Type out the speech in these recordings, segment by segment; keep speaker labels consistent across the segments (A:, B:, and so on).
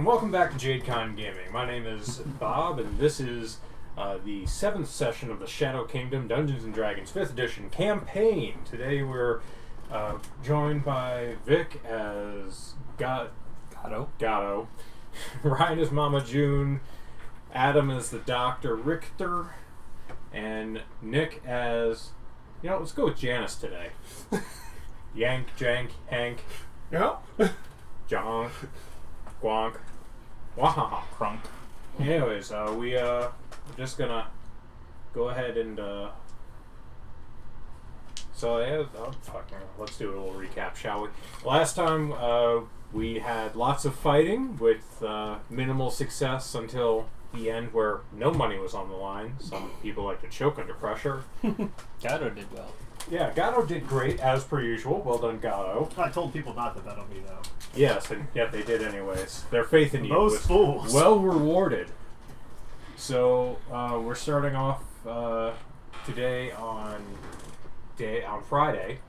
A: welcome back to JadeCon Gaming. My name is Bob, and this is the 7th session of the Shadow Kingdom Dungeons & Dragons 5th Edition campaign. Today we're joined by Vic as Gato, Ryan as Mama June, Adam as the Dr. Richter, and Nick as... You know, let's go with Janice today. Jhank, Hank.
B: Yep.
A: Jhank. Guank. Wahaha.
B: Crunk.
A: Anyways, we're just gonna go ahead and, let's do a little recap, shall we? Last time, we had lots of fighting with, minimal success until the end where no money was on the line. Some people like to choke under pressure.
C: Gato did well.
A: Yeah, Gato did great, as per usual. Well done, Gato.
B: I told people not to bet on me, though.
A: Yes, and yet they did anyways. Their faith in you
B: Those
A: was
B: fools.
A: well rewarded. So, we're starting off today on Friday,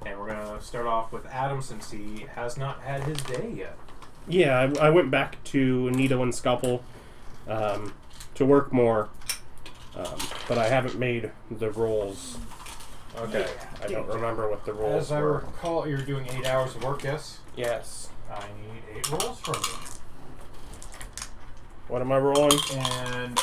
A: and we're going to start off with Adam since he has not had his day yet.
D: Yeah, I went back to Needle and Scalpel to work more, but I haven't made the rolls.
A: Okay.
D: I don't remember what the rolls
A: As I
D: were.
A: recall, you're doing 8 hours of work, yes?
D: Yes.
A: I need 8 rolls from you.
D: What am I rolling?
A: And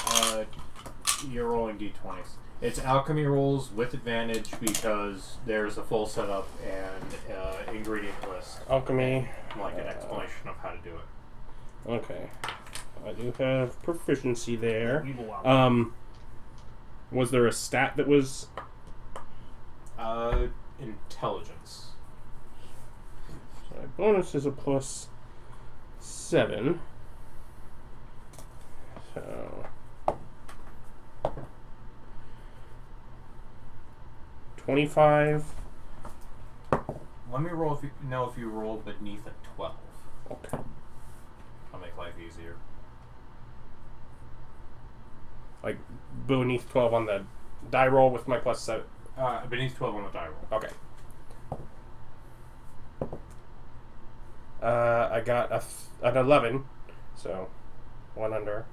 A: you're rolling d20s. It's alchemy rolls with advantage because there's a full setup and ingredient list.
D: Alchemy.
A: Like an explanation of how to do it.
D: Okay. I do have proficiency there.
B: Evil
D: Was there a stat that was...
A: Intelligence.
D: So my bonus is a +7. So... 25.
A: Let me roll if you know if you rolled beneath a 12.
D: Okay.
A: I'll make life easier.
D: Like, beneath 12 on the die roll with my +7.
A: Beneath 12 on the die roll.
D: Okay. I got an 11, so 1 under.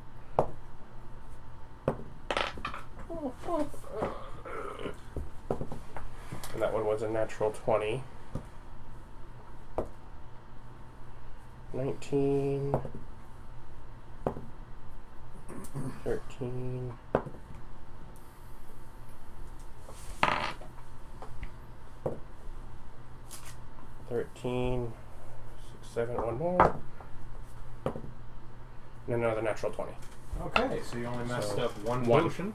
D: And that one was a natural 20. 19. 13. 13, 6, 7, one more. And another natural 20.
A: Okay, so you only messed up one potion.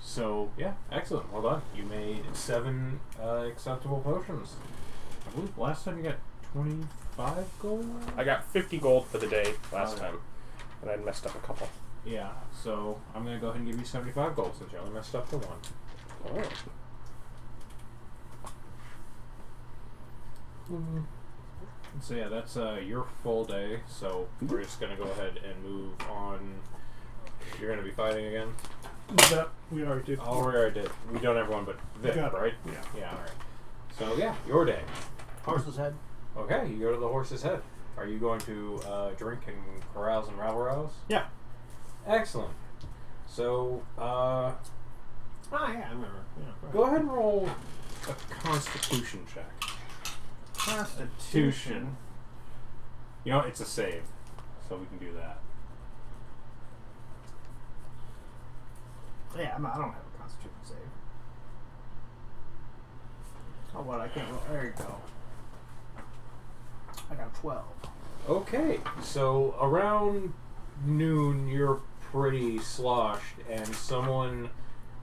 A: So, yeah, excellent. Well done. You made 7 acceptable potions. I believe last time you got 25 gold?
D: I got 50 gold for the day last time. And I messed up a couple.
A: Yeah, so I'm going to go ahead and give you 75 gold since you only messed up the 1.
D: Oh.
A: So yeah, that's your full day. So we're just gonna go ahead and move on. You're gonna be fighting again.
B: That we already did.
A: Oh, we already did. We don't have one, but Vic, right?
B: Yeah.
A: Yeah. All right. So yeah, your day.
B: Horse's head.
A: Okay, you go to the horse's head. Are you going to drink and carouse and rabble-rouse?
B: Yeah.
A: Excellent. So
B: Oh yeah, I remember. Yeah,
A: go ahead and roll a Constitution check.
B: Constitution.
A: You know, it's a save, so we can do that.
B: Yeah, I don't have a Constitution save. Oh, what? I can't roll. There you go. I got 12.
A: Okay, so around noon, you're pretty sloshed, and someone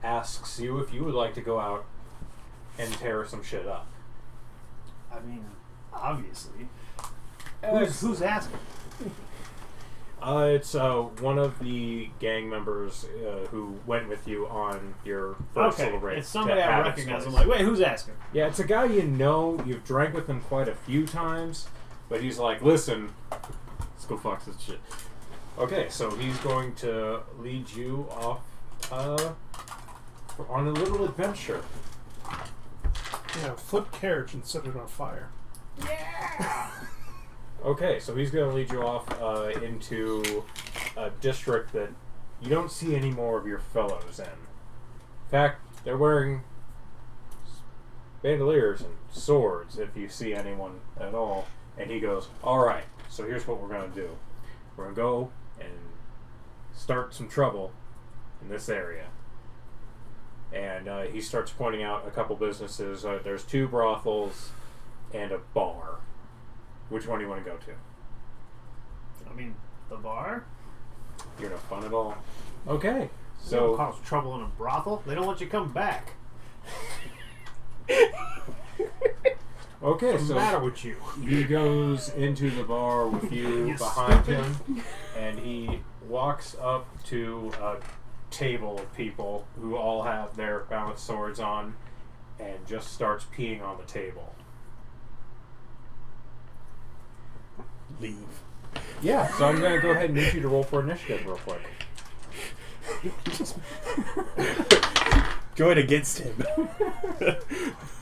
A: asks you if you would like to go out and tear some shit up.
B: I mean, obviously.
A: Who's
B: Who's asking?
A: It's one of the gang members who went with you on your first little raid.
B: It's somebody I
A: Adam's
B: recognize.
A: place.
B: I'm like, wait, who's asking?
A: Yeah, it's a guy you know. You've drank with him quite a few times, but he's like, listen, let's go fuck this shit. Okay, so he's going to lead you off on a little adventure.
E: Yeah, flip carriage and set it on fire.
B: Yeah!
A: Okay, so he's going to lead you off into a district that you don't see any more of your fellows in. In fact, they're wearing bandoliers and swords if you see anyone at all. And he goes, alright, so here's what we're going to do. We're going to go and start some trouble in this area. And he starts pointing out a couple businesses. There's 2 brothels and a bar. Which one do you want to go to?
B: I mean, the bar?
A: You're no fun at all. Okay,
B: You don't
A: so
B: cause trouble in a brothel. They don't let you come back.
A: okay,
B: What's the
A: so
B: matter with you?
A: he goes into the bar with you
B: You
A: behind
B: stupid.
A: him, and he walks up to a table of people who all have their balanced swords on, and just starts peeing on the table.
D: Leave.
A: Yeah, so I'm gonna go ahead and need you to roll for initiative real quick.
D: Join against him.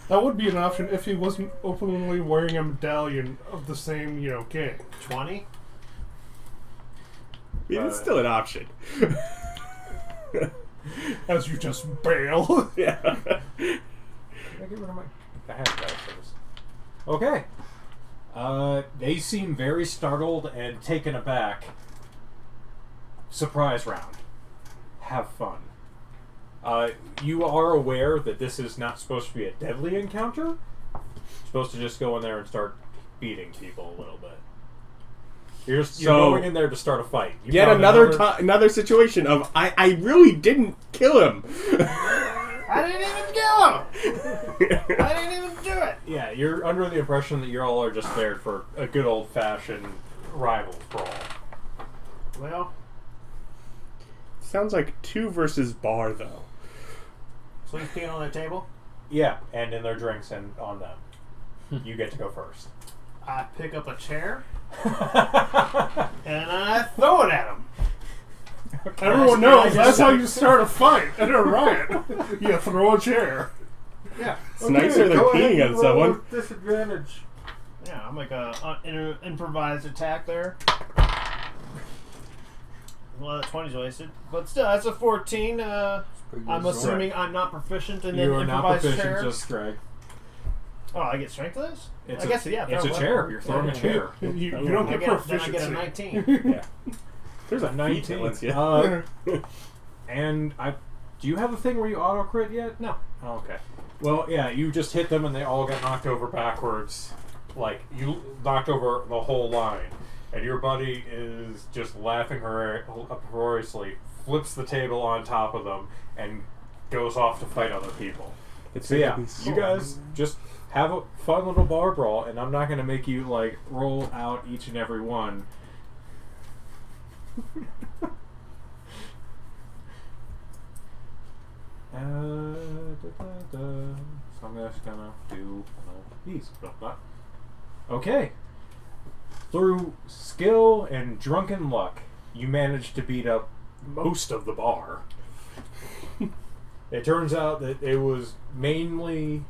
E: That would be an option if he wasn't openly wearing a medallion of the same, gang.
B: 20?
D: I mean, it's still an option.
E: As you just bail.
D: Yeah.
A: Can I get rid of my... I have that for this. Okay. They seem very startled and taken aback. Surprise round. Have fun. You are aware that this is not supposed to be a deadly encounter. You're supposed to just go in there and start beating people a little bit. You're going in there to start a fight. You
D: Yet
A: found
D: another situation of I really didn't kill him.
B: I didn't even kill him! I didn't even do it!
A: Yeah, you're under the impression that you all are just there for a good old-fashioned rivals brawl.
B: Well,
D: Sounds like 2 versus bar though.
B: so he's peeing on that table.
A: Yeah, and in their drinks and on them. You get to go first.
B: I pick up a chair and I throw it at him.
E: Everyone knows that's how you start a fight in a riot. You throw a chair.
B: Yeah.
D: It's nicer than peeing on someone.
A: Disadvantage.
B: Yeah, I'll make a improvised attack there. Well, that 20's wasted. But still, that's a 14. I'm assuming I'm not proficient in
A: You are not
B: improvised
A: proficient,
B: chair.
A: just strength.
B: Oh, I get strength of this?
A: It's
B: I guess, yeah.
A: It's a
B: throw
A: chair. You're throwing a chair.
E: You don't get
B: Then I
E: proficiency.
B: get a 19.
D: Yeah. There's a 19.
A: 19. And do you have a thing where you auto crit yet?
B: No.
A: Oh, okay. Well, yeah, you just hit them and they all get knocked over backwards. Like, you knocked over the whole line. And your buddy is just laughing uproariously, flips the table on top of them, and goes off to fight other people. So yeah, you guys just have a fun little bar brawl, and I'm not going to make you, like, roll out each and every one. So I'm just gonna do these. Okay. Through skill and drunken luck, you managed to beat up most of the bar. It turns out that it was mainly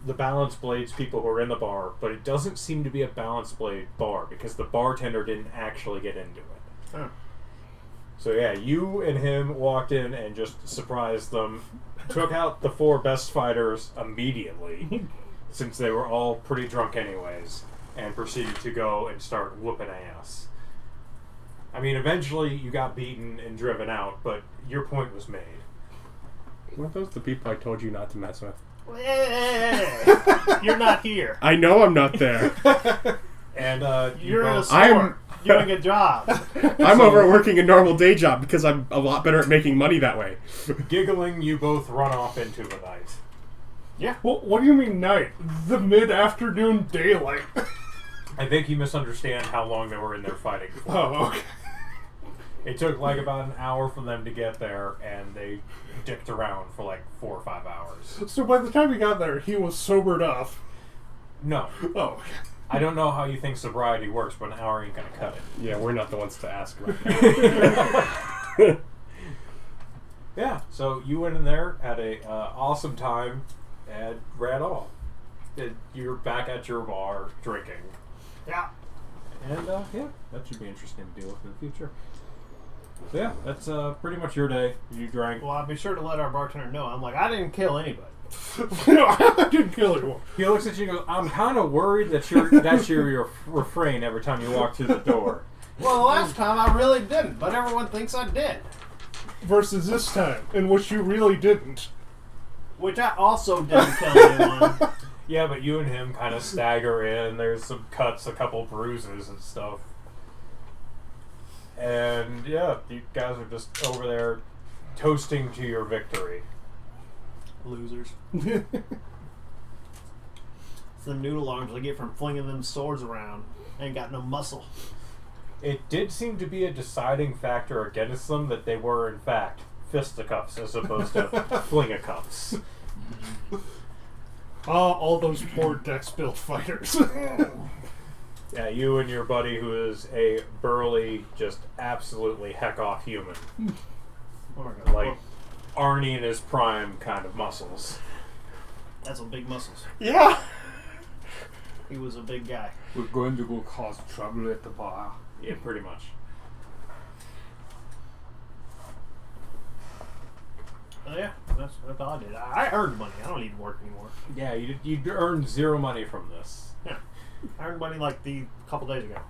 A: the balance blades people who were in the bar, but it doesn't seem to be a balance blade bar because the bartender didn't actually get into it.
B: Oh.
A: So yeah, you and him walked in and just surprised them, took out the 4 best fighters immediately, since they were all pretty drunk anyways, and proceeded to go and start whooping ass. I mean, eventually you got beaten and driven out, but your point was made.
D: Weren't those the people I told you not to mess with?
B: Hey, you're not here.
D: I know I'm not there.
A: And
B: You're in a
A: both-
B: store doing a job.
D: I'm over working a normal day job because I'm a lot better at making money that way.
A: giggling, you both run off into the night.
B: Yeah.
E: Well, what do you mean night? The mid-afternoon daylight.
A: I think you misunderstand how long they were in there fighting for.
E: Oh, okay.
A: It took like about an hour for them to get there, and they dicked around for like 4 or 5 hours.
E: So by the time he got there, he was sobered up.
A: No.
E: Oh.
A: I don't know how you think sobriety works, but an hour ain't gonna cut it.
D: Yeah, we're not the ones to ask right now.
A: Yeah, so you went in there, had a awesome time, and ran off. You're back at your bar drinking.
B: Yeah.
A: And yeah, that should be interesting to deal with in the future. So yeah, that's pretty much your day. You drank.
B: Well, I'll be sure to let our bartender know. I'm like, I didn't kill anybody.
E: No, I didn't kill anyone.
A: He looks at you and goes, I'm kind of worried that that's your refrain every time you walk through the door.
B: Well, the last time I really didn't, but everyone thinks I did.
E: Versus this time, in which you really didn't.
B: Which I also didn't kill anyone.
A: Yeah, but you and him kind of stagger in. There's some cuts, a couple bruises and stuff. And yeah, you guys are just over there toasting to your victory.
B: Losers. It's the noodle arms I get from flinging them swords around. Ain't got no muscle.
A: It did seem to be a deciding factor against them that they were, in fact, fisticuffs as opposed to flingacuffs.
E: All those poor dex-built fighters.
A: Yeah, you and your buddy who is a burly, just absolutely heck-off human.
B: Oh my God.
A: Like Arnie in his prime kind of muscles.
B: That's some big muscles.
C: Yeah.
B: He was a big guy.
F: We're going to go cause trouble at the bar.
A: Yeah, pretty much.
B: Oh yeah, that's all I did. I earned money. I don't need to work anymore.
A: Yeah, you earned zero money from this.
B: Yeah, I earned money like a couple days ago.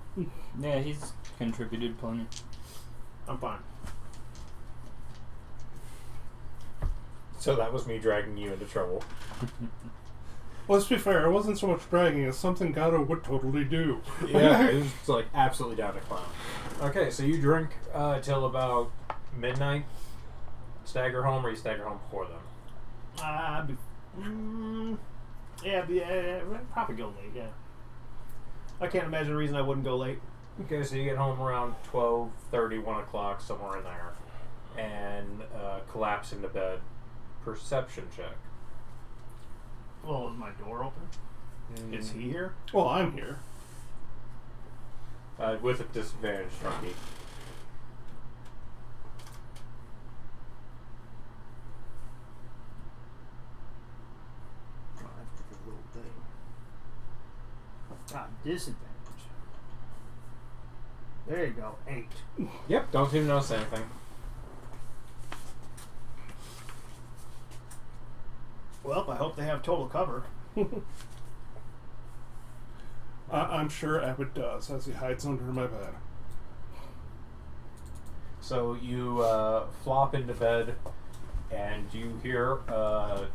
C: Yeah, he's contributed plenty.
B: I'm fine.
A: So that was me dragging you into trouble.
E: Let's be fair, it wasn't so much dragging as something Gato would totally do.
A: Yeah, it was like absolutely down to clown. Okay, so you drink till about midnight. Stagger home, or you stagger home before then?
B: Yeah, probably go late. Yeah, I can't imagine a reason I wouldn't go late.
A: Okay, so you get home around 12:30, 1 o'clock, somewhere in there, and collapse into bed. Perception check.
B: Well, is my door open? Is he here?
E: Well, I'm here.
A: With a disadvantage, Chunky.
B: Disadvantage. There you go. 8.
A: Yep, don't seem to notice anything.
B: Well, I hope they have total cover.
E: I'm sure Abbott does, as he hides under my bed.
A: So you flop into bed, and you hear a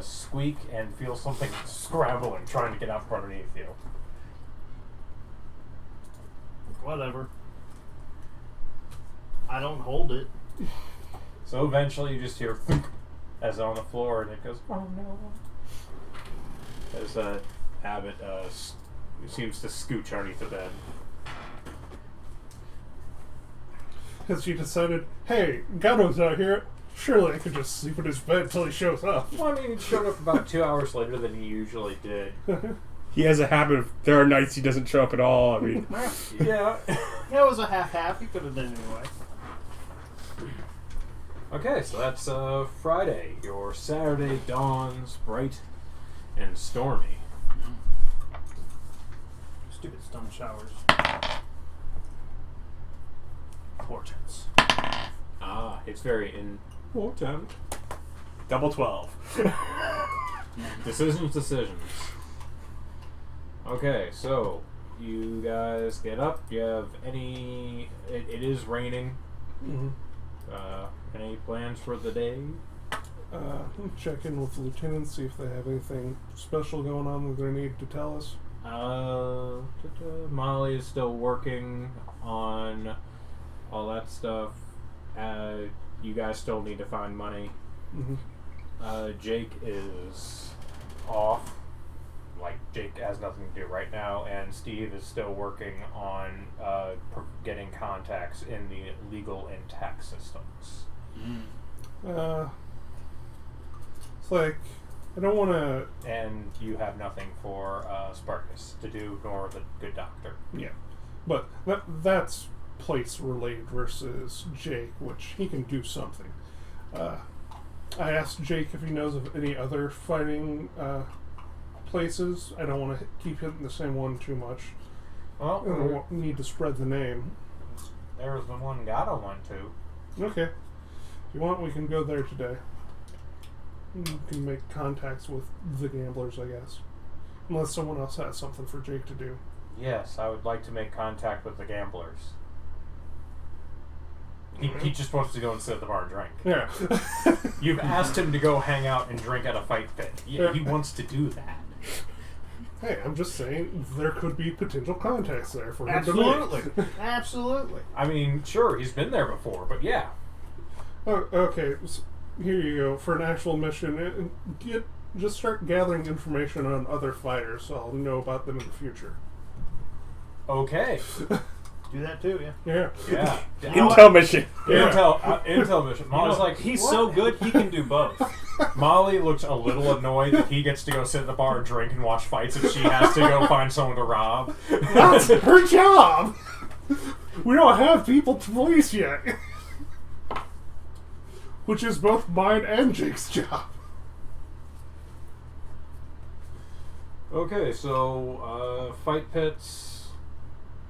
A: squeak and feel something scrabbling, trying to get out from underneath you.
B: Whatever. I don't hold it.
A: So eventually you just hear thunk as on the floor, and it goes, oh no. As Abbott seems to scooch underneath the bed.
E: Because she decided, hey, Gato's out here. Surely I could just sleep in his bed until he shows up.
A: Well, I mean, he showed up about 2 hours later than he usually did.
D: He has a habit of, there are nights he doesn't show up at all. I mean,
A: Yeah.
B: It was a half-half. He could have done it anyway.
A: Okay, so that's Friday. Your Saturday dawns bright and stormy.
B: Stupid stun showers. Portents.
A: Ah, it's very important.
D: double 12.
A: Decisions. Okay, so you guys get up. You have any... It is raining.
E: Mm-hmm.
A: Any plans for the day?
E: Check in with the lieutenants, see if they have anything special going on that they need to tell us.
A: Molly is still working on all that stuff. You guys still need to find money.
E: Mm-hmm.
A: Jake is off. Like, Jake has nothing to do right now, and Steve is still working on getting contacts in the legal and tax systems.
E: It's like, I don't want to...
A: And you have nothing for Sparkus to do, nor the good doctor.
E: Yeah. But that's place-related versus Jake, which he can do something. I asked Jake if he knows of any other fighting places. I don't want to keep hitting the same one too much.
A: Well,
E: We don't need to spread the name.
A: there's the one Gato went to.
E: Okay. If you want, we can go there today. You can make contacts with the gamblers, I guess. Unless someone else has something for Jake to do.
A: Yes, I would like to make contact with the gamblers. He just wants to go and sit at the bar and drink.
E: Yeah.
A: You've asked him to go hang out and drink at a fight pit. Yeah, he wants to do that.
E: Hey, I'm just saying there could be potential contacts there for him to
B: Absolutely.
E: make.
B: Absolutely.
A: I mean, sure, he's been there before, but yeah.
E: Oh, okay. Here you go for an actual mission. Just start gathering information on other fighters, so I'll know about them in the future.
A: Okay.
B: Do that too, yeah.
E: Yeah.
A: Yeah.
D: Intel mission.
A: Intel mission. Molly's like,
B: he's
A: "What?"
B: so good, he can do both.
A: Molly looks a little annoyed that he gets to go sit at the bar and drink and watch fights and she has to go find someone to rob.
E: That's her job! We don't have people to police yet. Which is both mine and Jake's job.
A: Okay, so fight pits,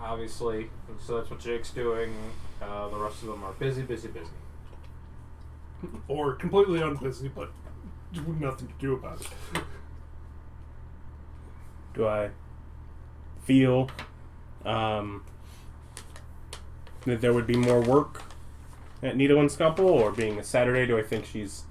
A: obviously. So that's what Jake's doing. The rest of them are busy.
E: Or completely unbusy, but with nothing to do about it.
D: Do I feel that there would be more work at Nita and Scalpel, or being a Saturday, do I think she's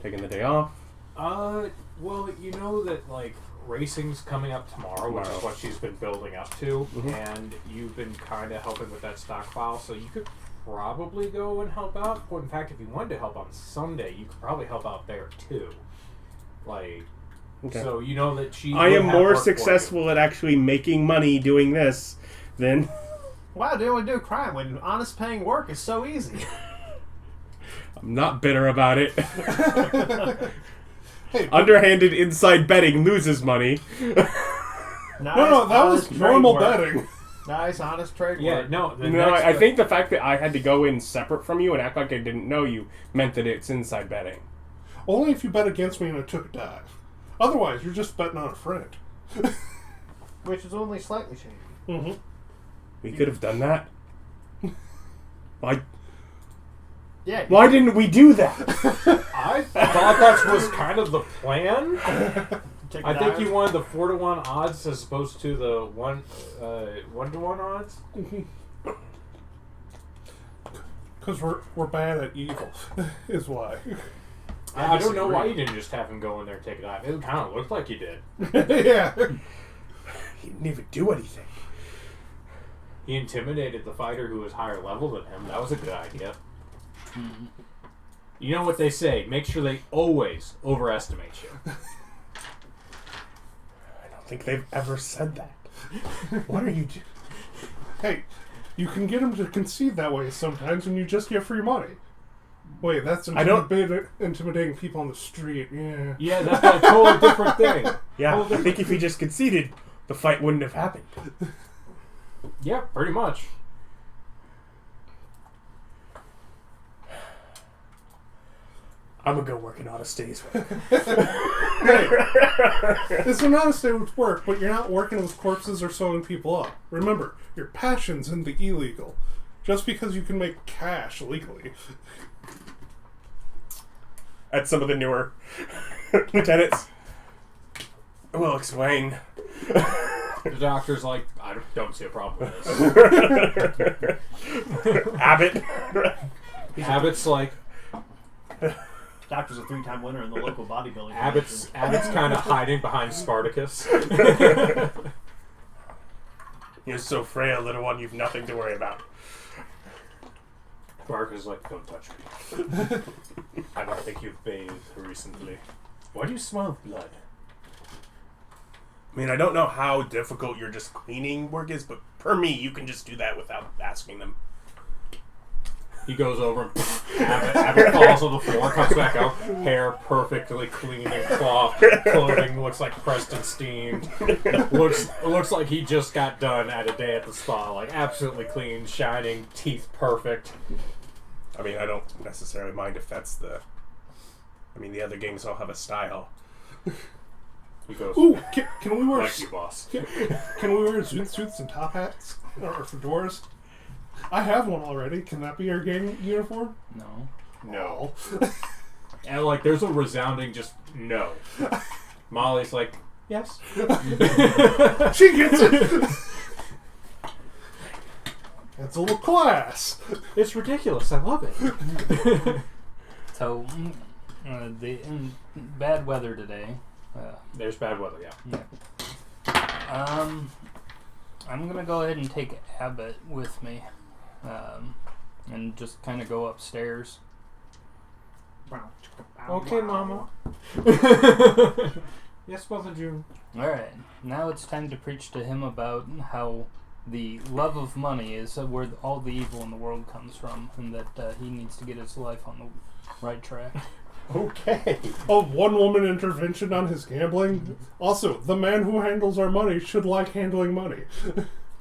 D: taking the day off?
A: Well, you know that, like, racing's coming up tomorrow, which is what she's been building up to, and you've been kind of helping with that stockpile, so you could probably go and help out. Well, in fact, if you wanted to help on Sunday, you could probably help out there, too. Like,
D: Okay.
A: so you know that she
D: I
A: would
D: am
A: have
D: more
A: work for
D: successful at actually making money doing this than...
B: Wow, they only do crime when honest paying work is so easy.
D: I'm not bitter about it.
E: Hey,
D: Underhanded inside betting loses money.
B: Nice,
E: no, that was
B: honest
E: normal
B: trade work.
E: betting.
B: Nice, honest trade
A: Yeah,
B: work.
A: no. The
D: No,
A: next
D: I think the fact that I had to go in separate from you and act like I didn't know you meant that it's inside betting.
E: Only if you bet against me and I took a dive. Otherwise, you're just betting on a friend.
B: Which is only slightly shady.
E: Mm-hmm.
D: We could have done that. Why
B: Yeah.
D: didn't we do that?
A: I thought that was kind of the plan.
B: Take a
A: I think
B: dive.
A: you wanted the 4-to-1 odds as opposed to the 1-to-1 odds.
E: Because we're bad at evil, is why.
A: I don't know why you didn't just have him go in there and take a dive. It kind of looked like you did.
E: Yeah.
D: He didn't even do anything.
A: He intimidated the fighter who was higher level than him. That was a good idea. You know what they say, make sure they always overestimate you.
D: I don't think they've ever said that. What are you doing?
E: Hey, you can get them to concede that way sometimes and you just get free money. Wait, that's intimidating people on the street. Yeah.
A: Yeah, that's a totally different thing.
D: Yeah, I think if he just conceded, the fight wouldn't have happened.
A: Yeah, pretty much.
D: I'm gonna go work in Honest Days.
E: It's an honest day's work, but you're not working with corpses or sewing people up. Remember, your passion's in the illegal. Just because you can make cash legally.
D: At some of the newer lieutenants. We'll explain.
A: The doctor's like, I don't see a problem with this.
D: Abbott.
A: Abbott's like,
B: Doctor's a 3-time winner in the local bodybuilding.
A: Abbott's kind of hiding behind Spartacus.
D: You're so frail, little one, you've nothing to worry about.
A: Spartacus is like, don't touch me. I don't think you've bathed recently. Why do you smell of blood?
D: I mean, I don't know how difficult your just cleaning work is, but per me, you can just do that without asking them.
A: He goes over and Abbott falls on the floor, comes back out, hair perfectly clean and clothing looks like pressed and steamed. Looks like he just got done at a day at the spa, like absolutely clean, shining, teeth perfect.
D: I mean, I don't necessarily mind if that's the... I mean, the other games all have a style.
A: He goes,
E: Ooh, can we wear
A: "Thank you, boss."
E: Can we wear zoot suits and top hats or fedoras? I have one already. Can that be our gang uniform?
C: No.
A: No. And like, there's a resounding just no. Molly's like, yes.
E: She gets it. That's a little class.
A: It's ridiculous. I love it.
C: So, bad weather today.
A: There's bad weather, yeah.
C: I'm gonna go ahead and take Abbott with me, and just kind of go upstairs.
A: Okay, Mama. Yes, Mother June.
C: All right, now it's time to preach to him about how the love of money is where all the evil in the world comes from, and that he needs to get his life on the right track.
E: Okay. A one-woman intervention on his gambling. Also, the man who handles our money should like handling money.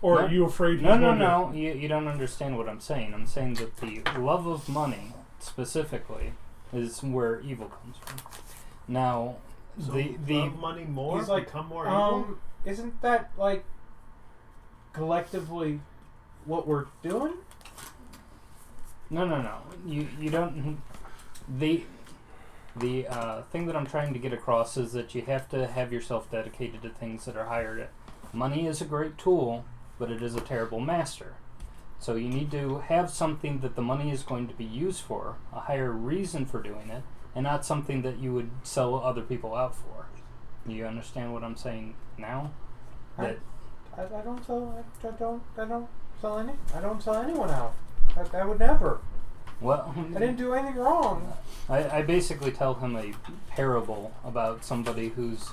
E: Or are you afraid?
C: No. You don't understand what I'm saying. I'm saying that the love of money, specifically, is where evil comes from. Now,
B: So
C: the
B: love money more,
A: he's like,
B: become more evil.
A: Isn't that like collectively what we're doing?
C: No. You don't. The thing that I'm trying to get across is that you have to have yourself dedicated to things that are higher. Money is a great tool, but it is a terrible master. So you need to have something that the money is going to be used for, a higher reason for doing it, and not something that you would sell other people out for. You understand what I'm saying now?
A: I don't sell anyone out. I would never.
C: Well,
A: I didn't do anything wrong.
C: I basically tell him a parable about somebody whose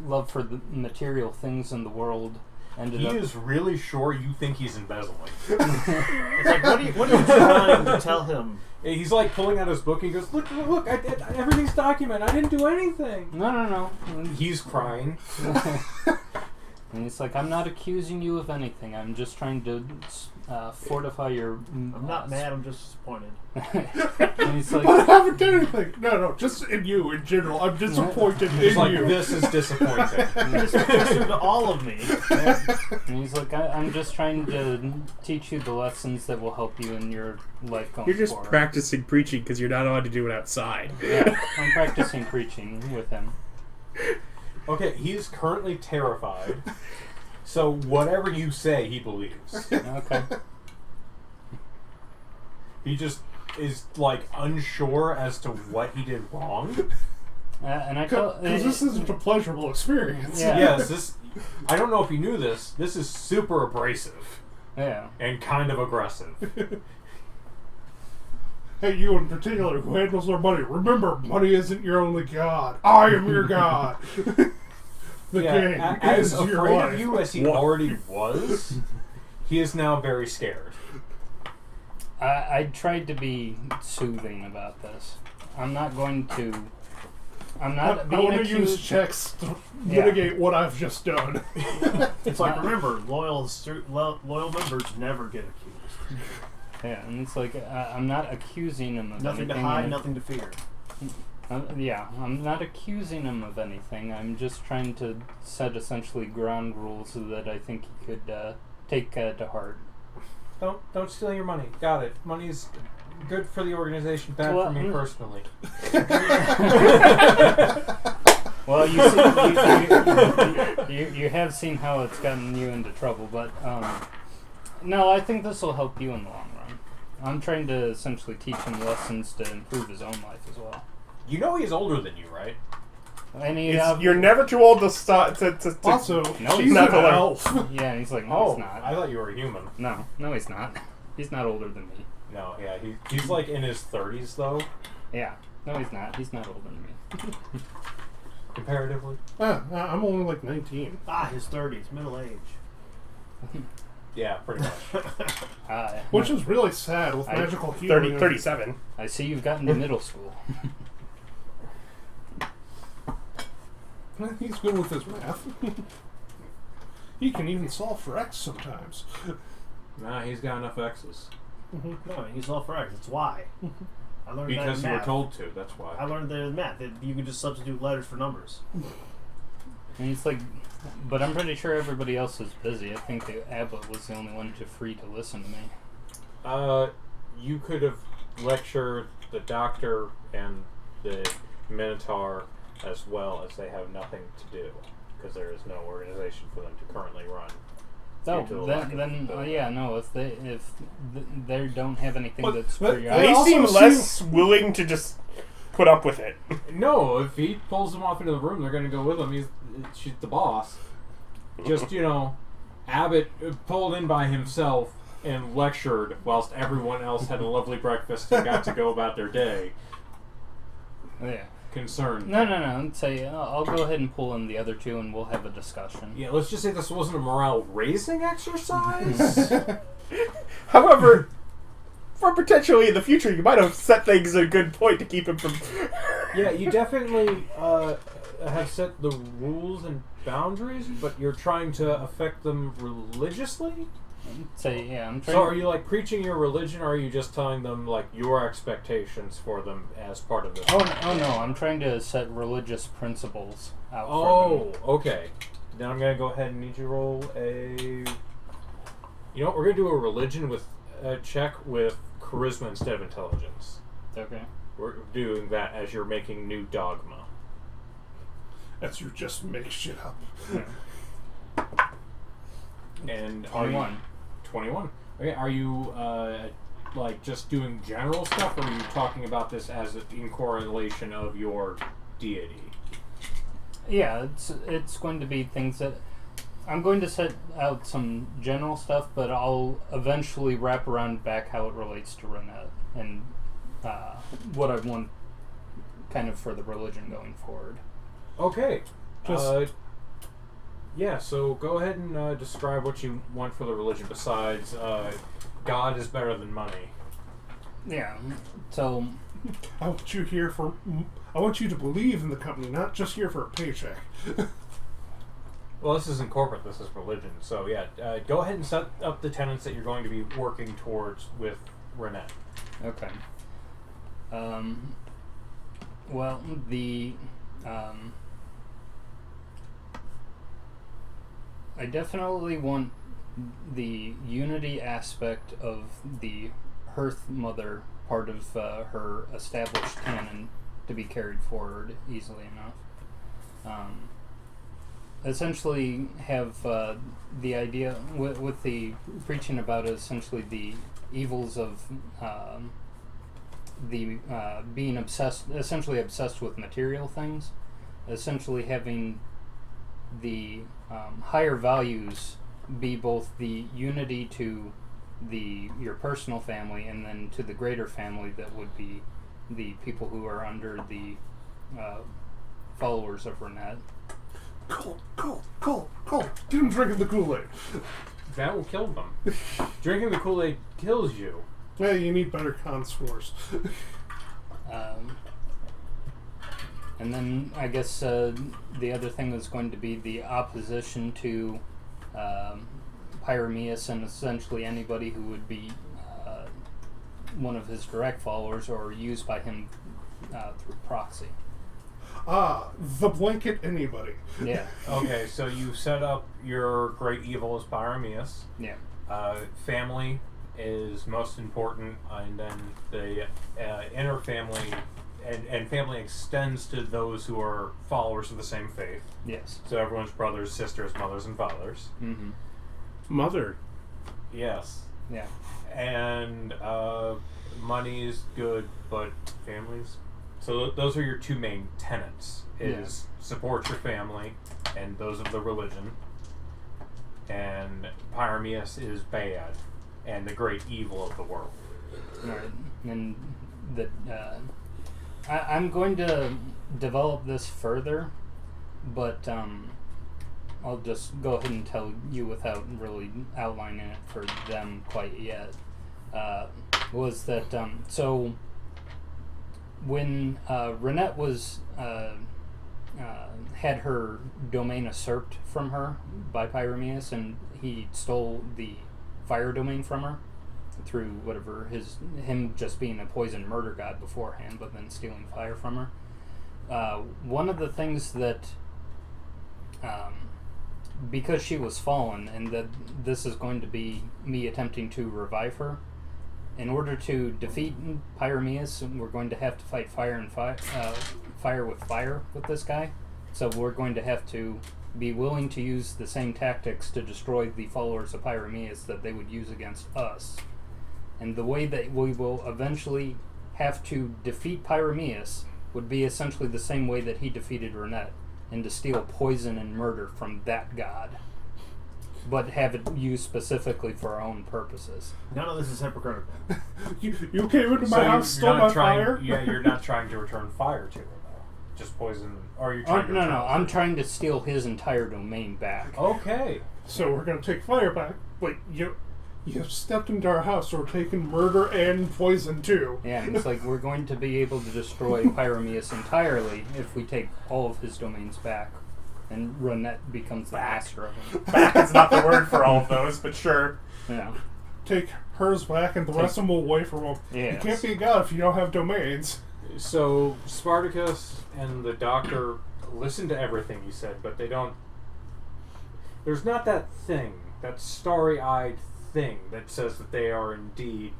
C: love for the material things in the world ended
A: He
C: up...
A: is really sure you think he's embezzling.
B: It's like, what are you trying to tell him?
A: He's like pulling out his book and he goes, look, everything's documented. I didn't do anything.
C: No.
A: He's crying.
C: And he's like, I'm not accusing you of anything. I'm just trying to fortify your...
B: I'm not mad, I'm just disappointed.
C: And he's like...
E: But I haven't done anything. No, just in you in general. I'm disappointed
A: He's
E: in
A: like,
E: you.
A: this is disappointing.
B: Just listen to all of me.
C: And he's like, I'm just trying to teach you the lessons that will help you in your life going
D: You're just
C: forward.
D: practicing preaching because you're not allowed to do it outside.
C: Yeah, I'm practicing preaching with him.
A: Okay, he's currently terrified. So whatever you say, he believes.
C: Okay.
A: He just is like unsure as to what he did wrong.
C: And I tell...
E: Because this isn't a pleasurable experience.
C: Yeah.
A: Yes, this. I don't know if you knew this. This is super abrasive
C: Yeah.
A: and kind of aggressive.
E: Hey, you in particular, who handles our money. Remember, money isn't your only god. I am your god. The game
A: as
E: is your
A: afraid
E: life.
A: of you as he already was, he is now very scared.
C: I tried to be soothing about this. I'm not going to... I'm not
E: I
C: being
E: want to use
C: accused...
E: checks to
C: Yeah.
E: mitigate what I've just done.
B: It's like, remember, loyal members never get accused.
C: Yeah, and it's like, I'm not accusing him of
B: Nothing to
C: anything.
B: hide, nothing to fear.
C: Yeah, I'm not accusing him of anything. I'm just trying to set essentially ground rules that I think he could take to heart.
A: Don't steal your money. Got it. Money's good for the organization, bad for me personally.
C: Well, you have seen how it's gotten you into trouble, but no, I think this will help you in the long run. I'm trying to essentially teach him lessons to improve his own life as well.
A: You know he's older than you, right?
C: And he,
D: You're never too old to start to
E: Also,
C: No,
E: she's
C: he's
E: an
D: not.
E: elf.
C: yeah, and he's like, no, he's
A: I
C: not.
A: thought you were a human.
C: No, he's not. He's not older than me.
A: No, yeah, he's like in his 30s though,
C: Yeah, no, he's not. He's not older than me.
A: comparatively.
E: I'm only like 19.
B: His 30s, middle age.
A: Yeah, pretty much.
E: Which is really sad with magical healing.
D: 37.
C: I see you've gotten to middle school.
E: He's good with his math. He can even solve for X sometimes.
A: Nah, he's got enough X's.
B: No, he's all for X. It's Y. I learned that
A: Because
B: in
A: you were
B: math.
A: told to, that's
B: I
A: why.
B: learned that in math that you could just substitute letters for numbers.
C: And he's like, but I'm pretty sure everybody else is busy. I think the abbot was the only one free to listen to me.
A: You could have lectured the doctor and the Minotaur as well, as they have nothing to do, because there is no organization for them to currently run.
C: If they don't have anything that's
E: but
C: pretty
D: They
E: also
D: seem
E: seem-
D: less willing to just put up with it.
A: No, if he pulls them off into the room, they're going to go with him. She's the boss. Just, Abbott pulled in by himself and lectured whilst everyone else had a lovely breakfast and got to go about their day.
C: Yeah.
A: Concerned.
C: No. Let's say I'll go ahead and pull in the other two, and we'll have a discussion.
A: Yeah, let's just say this wasn't a morale-raising exercise.
D: However, for potentially in the future, you might have set things at a good point to keep him from...
A: Yeah, you definitely have set the rules and boundaries, but you're trying to affect them religiously?
C: I'm trying.
A: So are you preaching your religion, or are you just telling them your expectations for them as part of this?
C: Oh no, I'm trying to set religious principles out for them.
A: Oh, okay. Then I'm gonna go ahead and need you to roll a. You know what? We're gonna do a religion with a check with charisma instead of intelligence.
C: Okay.
A: We're doing that as you're making new dogma.
E: That's you just make shit up.
A: And
C: 21.
A: 21. Okay, are you just doing general stuff, or are you talking about this as in correlation of your deity?
C: Yeah, it's going to be things that I'm going to set out some general stuff, but I'll eventually wrap around back how it relates to Renette and what I want kind of for the religion going forward.
A: Okay. Yeah, so go ahead and describe what you want for the religion besides God is better than money.
C: Yeah, so...
E: I want you to believe in the company, not just here for a paycheck.
A: Well, this isn't corporate, this is religion. So yeah, go ahead and set up the tenets that you're going to be working towards with Renette.
C: Okay. I definitely want the unity aspect of the Hearth Mother part of her established canon to be carried forward easily enough. Essentially have the idea with the preaching about essentially the evils of being essentially obsessed with material things, essentially having the higher values be both the unity to your personal family and then to the greater family that would be the people who are under the followers of Renette.
E: Cool. Didn't drink the Kool-Aid.
A: That will kill them. Drinking the Kool-Aid kills you.
E: Yeah, you need better con scores.
C: And then I guess the other thing is going to be the opposition to Pyrameus and essentially anybody who would be one of his direct followers or used by him through proxy.
E: The blanket anybody.
C: Yeah.
A: Okay, so you set up your great evil as Pyrameus.
C: Yeah.
A: Family is most important, and then the inner family, and family extends to those who are followers of the same faith.
C: Yes.
A: So everyone's brothers, sisters, mothers, and fathers.
C: Mm-hmm.
D: Mother.
A: Yes.
C: Yeah.
A: And money is good, but families. So those are your two main tenets: is support your family, and those of the religion. And Pyrameus is bad, and the great evil of the world.
C: Right. And that I'm going to develop this further, but I'll just go ahead and tell you without really outlining it for them quite yet. Was that so? When Renette was had her domain usurped from her by Pyrameus, and he stole the fire domain from her through whatever him just being a poison murder god beforehand, but then stealing fire from her. One of the things that because she was fallen, and that this is going to be me attempting to revive her. In order to defeat Pyrameus, we're going to have to fight fire with fire with this guy. So we're going to have to be willing to use the same tactics to destroy the followers of Pyrameus that they would use against us. And the way that we will eventually have to defeat Pyrameus would be essentially the same way that he defeated Renette, and to steal poison and murder from that god, but have it used specifically for our own purposes.
B: None of this is hypocritical.
E: You came into my house, stole my fire.
A: Yeah, you're not trying to return fire to her, though. Just poison. Or you're trying to return
C: No. I'm trying to steal his entire domain back.
A: Okay.
E: So we're gonna take fire back. Wait, you have stepped into our house, so we're taking murder and poison too.
C: Yeah, and it's like we're going to be able to destroy Pyrameus entirely if we take all of his domains back, and Renette becomes the master of them.
D: Back is not the word for all of those, but sure.
C: Yeah.
E: Take hers back, and the rest of them will away from them.
C: Yes.
E: You can't be a god if you don't have domains.
A: So Spartacus and the doctor listen to everything you said, but they don't. There's not that thing, that starry-eyed thing that says that they are indeed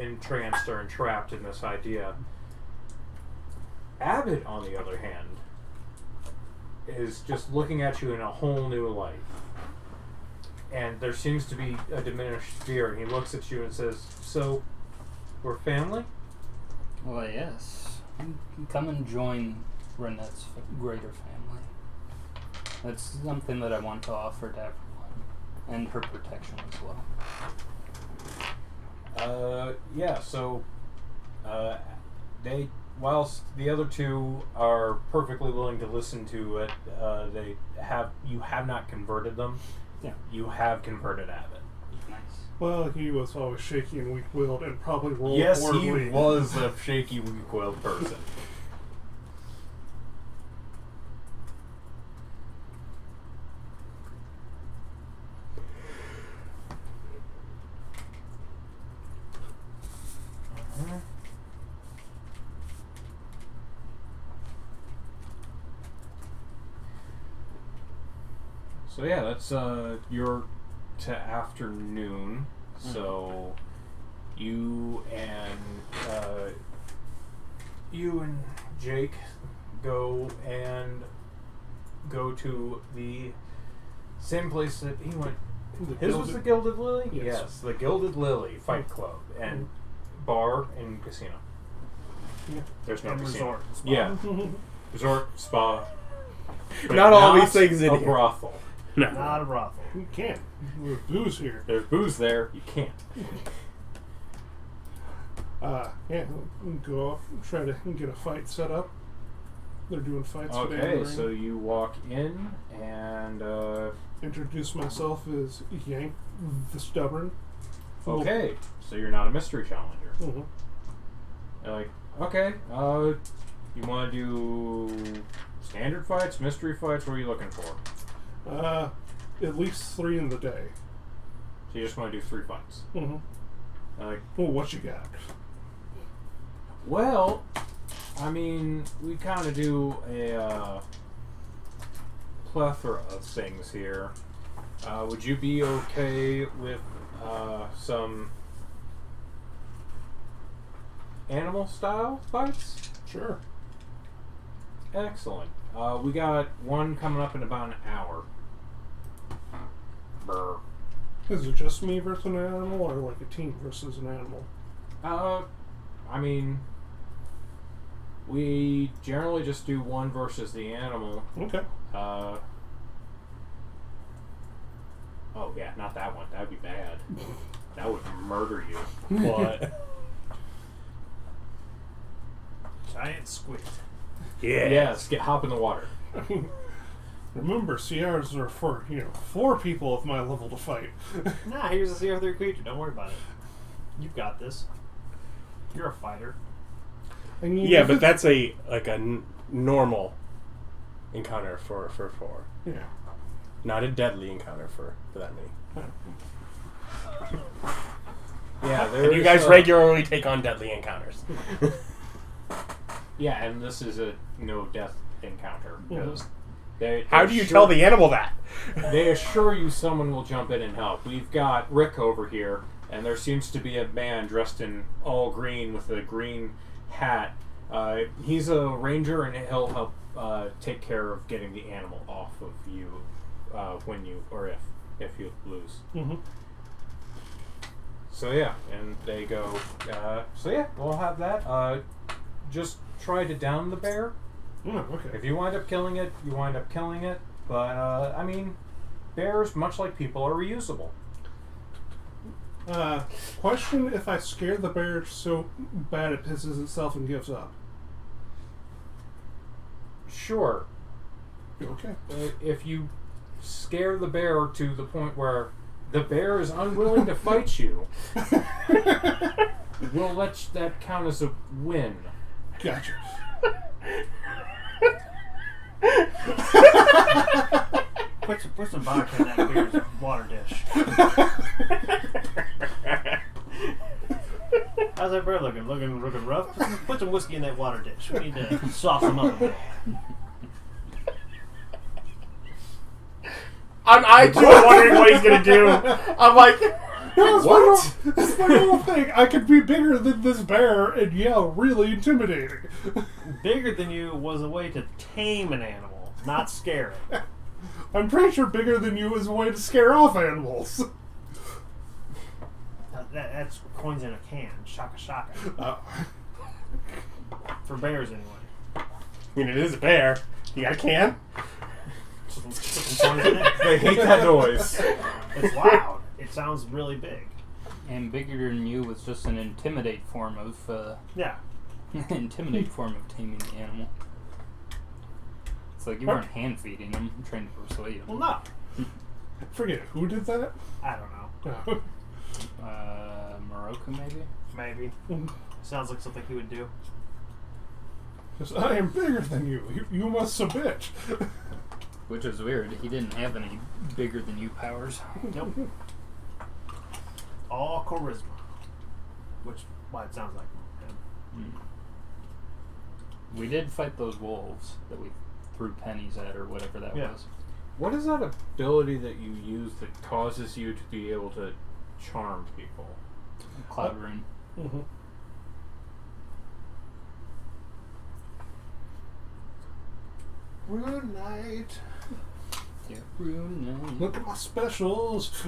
A: entranced or entrapped in this idea. Abbott, on the other hand, is just looking at you in a whole new light. And there seems to be a diminished fear, and he looks at you and says, "So, we're family?"
C: Well, yes. Come and join Renette's greater family. That's something that I want to offer to everyone. And her protection as well.
A: Whilst the other two are perfectly willing to listen to it, you have not converted them.
C: Yeah.
A: You have converted Abbott.
C: Nice.
E: Well, he was always shaky and weak-willed, and probably rolled
A: Yes,
E: horribly.
A: he was a shaky, weak-willed person. So yeah, that's your to afternoon. So you and Jake go to the same place that he went. His was the Gilded Lily?
E: Yes.
A: The Gilded Lily Fight Club and bar and casino.
E: Yeah.
A: There's no
B: And
A: casino.
B: resort. Spa.
A: Yeah. Resort, spa. but
D: Not all
A: not
D: these things in
A: a
D: here.
A: brothel.
D: No.
B: Not a brothel.
E: You can't. There's booze here.
A: There's booze there. You can't.
E: Yeah, we can go off and try to get a fight set up. They're doing fights today. in the
A: Okay,
E: ring.
A: so you walk in and
E: Introduce myself as Jhank the Stubborn.
A: okay, so you're not a mystery challenger.
E: Mm-hmm.
A: They're like, okay, you want to do standard fights, mystery fights? What are you looking for?
E: At least 3 in the day.
A: So you just want to do 3 fights.
E: Mm-hmm.
A: They're like,
E: Well, what you got?
A: well, I mean, we kind of do a plethora of things here. Would you be okay with some animal style fights?
E: Sure.
A: Excellent. We got one coming up in about an hour. Brr.
E: Is it just me versus an animal, or like a team versus an animal?
A: I mean, we generally just do one versus the animal.
E: Okay.
A: Oh yeah, not that one. That'd be bad. That would murder you. But
B: Giant squid.
D: Yeah.
A: yes, hop in the water.
E: Remember, CRs are for 4 people of my level to fight.
B: Nah, here's a CR3 creature. Don't worry about it. You've got this. You're a fighter.
E: I mean,
D: Yeah,
E: if
D: but
E: it-
D: that's a normal encounter for 4.
E: yeah.
D: Not a deadly encounter for that many.
A: Yeah,
D: And you guys regularly take on deadly encounters.
A: Yeah, and this is a no death encounter because
D: How do you tell the animal that?
A: They assure you someone will jump in and help. We've got Rick over here, and there seems to be a man dressed in all green with a green hat. He's a ranger, and he'll help take care of getting the animal off of you when you, or if you lose.
E: Mm-hmm.
A: So yeah, and they go. So yeah, we'll have that. Just try to down the bear.
E: Okay.
A: If you wind up killing it, you wind up killing it. But I mean, bears, much like people, are reusable.
E: Question: if I scare the bear so bad it pisses itself and gives up?
A: Sure.
E: Okay.
A: If you scare the bear to the point where the bear is unwilling to fight you, we'll let that count as a win.
E: Gotcha.
B: Put some vodka in that beer's water dish. How's that bear looking? Looking rough? Put some whiskey in that water dish. We need to soften him up a bit.
D: I too am wondering what he's gonna do. I'm like,
E: What? That's my whole thing. I could be bigger than this bear and yell really intimidating.
B: Bigger than you was a way to tame an animal, not scare it.
E: I'm pretty sure bigger than you is a way to scare off animals.
B: That's coins in a can. Shaka shaka. For bears, anyway.
D: I mean, it is a bear. You got a can?
B: Some coins in it.
A: They hate that noise.
B: It's loud. It sounds really big.
C: And bigger than you was just an intimidate form of
B: Yeah.
C: intimidate form of taming the animal. It's like you weren't hand feeding them, trying to persuade them.
B: Well, no.
E: Forget who did that.
B: I don't know.
E: No.
C: Morocco maybe?
B: Maybe. Sounds like something he would do.
E: Because I am bigger than you. You must submit.
C: Which is weird. He didn't have any bigger than you powers.
B: Nope. All charisma. Which, it sounds like.
C: We did fight those wolves that we threw pennies at or whatever that was.
A: What is that ability that you use that causes you to be able to charm people?
C: Cloud Rune.
E: Mm-hmm. Rune Knight.
C: Yeah, Rune Knight.
E: Look at my specials.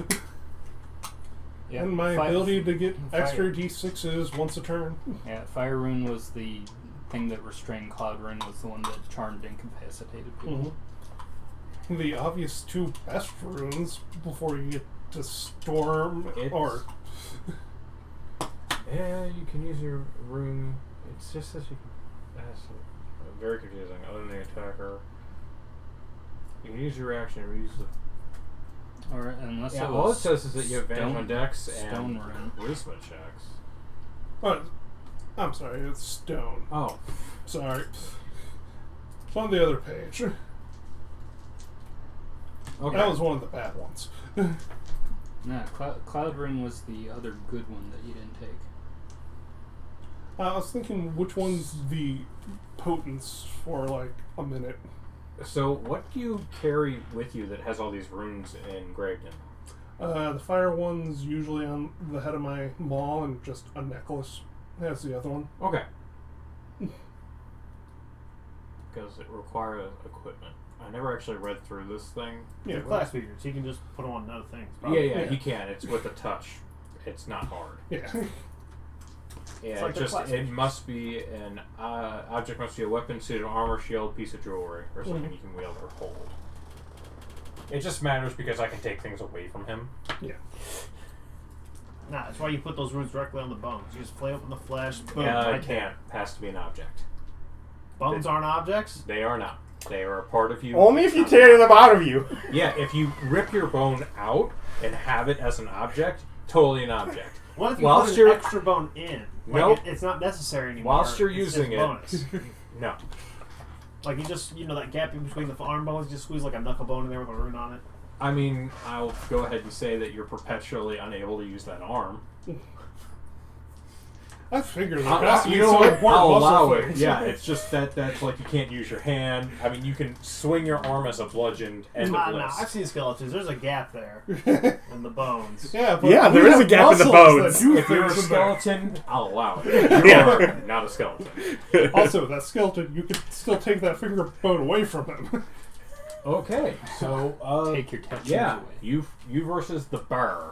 C: Yeah,
E: And my ability to get extra D6s once a turn.
C: Yeah, Fire Rune was the thing that restrained. Cloud Rune was the one that charmed incapacitated people.
E: Mm-hmm. The obvious two best runes before you get to Storm or...
A: Yeah, you can use your rune. It's just that you can... That's very confusing. Other than the attacker, you can use your reaction or use the...
C: Or unless
A: Yeah,
C: it
A: all it
C: was
A: says is that you have advantage on dex
C: stone
A: and
C: rune.
A: charisma checks.
E: Oh, I'm sorry, it's Stone.
A: Oh.
E: Sorry. It's on the other page.
A: Okay.
E: That was one of the bad ones.
C: Nah, Cloud Rune was the other good one that you didn't take.
E: I was thinking which one's the potence for like a minute.
A: So, what do you carry with you that has all these runes engraved in?
E: The fire one's usually on the head of my maul and just a necklace. That's the other one.
A: Okay. Because it requires equipment. I never actually read through this thing.
B: Yeah, class features. He can just put them on other things.
A: Yeah, he can. It's with a touch. It's not hard.
E: Yeah.
A: Yeah,
B: like
A: it must be an object must be a weapon, suit of armor, shield, piece of jewelry, or something you can wield or hold. It just matters because I can take things away from him.
E: Yeah.
B: Nah, that's why you put those runes directly on the bones. You just flay open the flesh. Boom,
A: Yeah,
B: right
A: it can't. Has to be an object.
B: Bones aren't objects?
A: They are not. They are a part of you.
D: Only if you tear them out of you.
A: Yeah, if you rip your bone out and have it as an object, totally an object.
B: What if you
A: Whilst
B: put
A: you're-
B: an extra bone in? Like
A: Nope.
B: It's not necessary anymore.
A: Whilst you're
B: It's
A: using
B: just bonus.
A: No.
B: Like you just, that gap in between the arm bones, you just squeeze like a knuckle bone in there with a rune on it.
A: I mean, I'll go ahead and say that you're perpetually unable to use that arm.
E: I figured
A: I'll allow it. Yeah, it's just that's like you can't use your hand. I mean, you can swing your arm as a bludgeoned end of
B: No,
A: list.
B: I've seen skeletons. There's a gap there in the bones.
E: Yeah, but
D: Yeah,
E: we
D: there is
E: have
D: a gap in the
E: muscles that
D: bones.
E: do
A: If you're a
E: things in there.
A: skeleton, I'll allow it. You're not a skeleton.
E: Also, that skeleton, you could still take that finger bone away from him.
A: Okay, so
C: Take your tattoos
A: yeah,
C: away.
A: you versus the bear.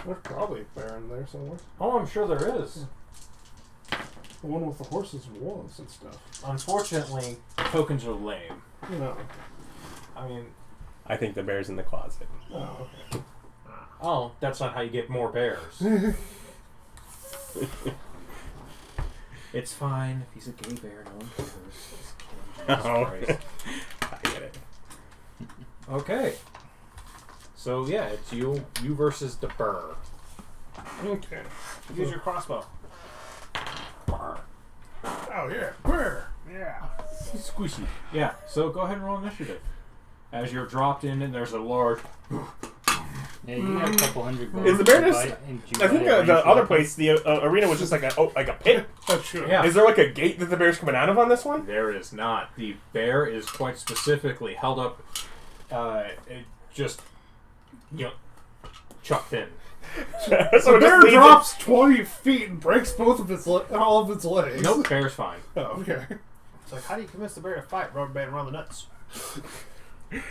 E: There's probably a bear in there somewhere.
A: Oh, I'm sure there is.
E: The one with the horses and wolves and stuff.
A: Unfortunately, tokens are lame.
E: No.
A: I mean,
D: I think the bear's in the closet.
E: Oh, okay.
A: oh, that's not how you get more bears. It's fine if he's a gay bear. No one cares. Jesus
D: Oh.
A: Christ.
D: I get it.
A: Okay. So yeah, it's you versus the bear.
E: Okay.
B: Use your crossbow.
E: Oh, yeah. Bear.
B: Yeah.
A: Squishy. Yeah. So go ahead and roll initiative. As you're dropped in, and there's a large.
C: Yeah, you got a couple hundred gold.
D: Is the bear just?
C: Did you
D: I think
C: buy a
D: the
C: range
D: other
C: weapon?
D: place, the arena, was just like a pit.
E: That's true.
A: Yeah.
D: Is there like a gate that the bear's coming out of on this one?
A: There is not. The bear is quite specifically held up, it just, chucked in.
D: So
E: The
D: it just
E: bear
D: leaves
E: drops 20 feet and breaks both of its all of its legs.
A: Nope, bear's fine.
E: Oh, okay.
B: It's like, how do you convince the bear to fight? Rubber band around the nuts.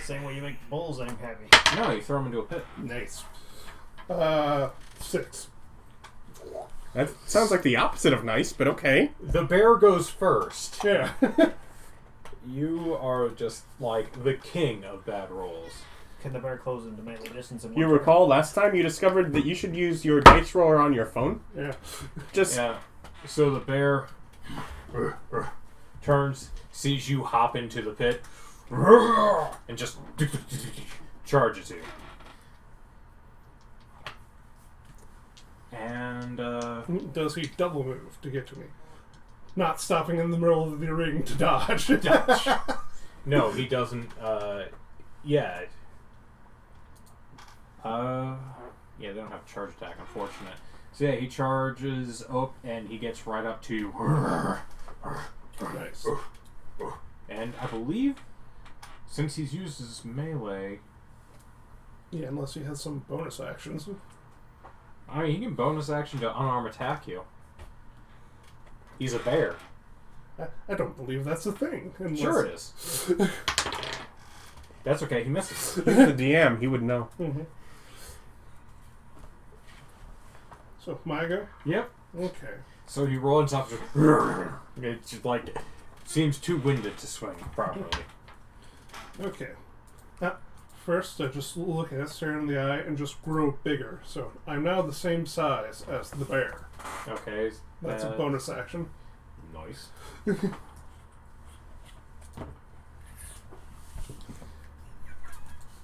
B: Same way you make bulls aim heavy.
A: No, you throw him into a pit.
E: Nice. 6.
D: That sounds like the opposite of nice, but okay.
A: The bear goes first.
E: Yeah.
A: You are just like the king of bad rolls.
B: Can the bear close into melee distance in one
D: You
B: turn?
D: recall last time you discovered that you should use your dice roller on your phone?
E: Yeah.
D: Just
A: Yeah. So the bear turns, sees you hop into the pit, and just charges you. And
E: Does he double move to get to me? Not stopping in the middle of the ring to dodge.
A: no, he doesn't. Yeah. Yeah, they don't have charge attack, unfortunate. So yeah, he charges up and he gets right up to.
E: Nice.
A: And I believe, since he's used his melee,
E: Yeah, unless he has some bonus actions.
A: I mean, he can bonus action to unarmed attack you. He's a bear.
E: I don't believe that's a thing. Unless...
A: Sure it is. That's okay, he misses.
D: he's the DM, he would know.
E: Mm-hmm. So, my go?
A: Yep.
E: Okay.
A: So he rolls up. It's just like, seems too winded to swing properly.
E: Okay. First, I just look at it, stare in the eye, and just grow bigger. So, I'm now the same size as the bear.
A: Okay.
E: That's a bonus action.
A: Nice.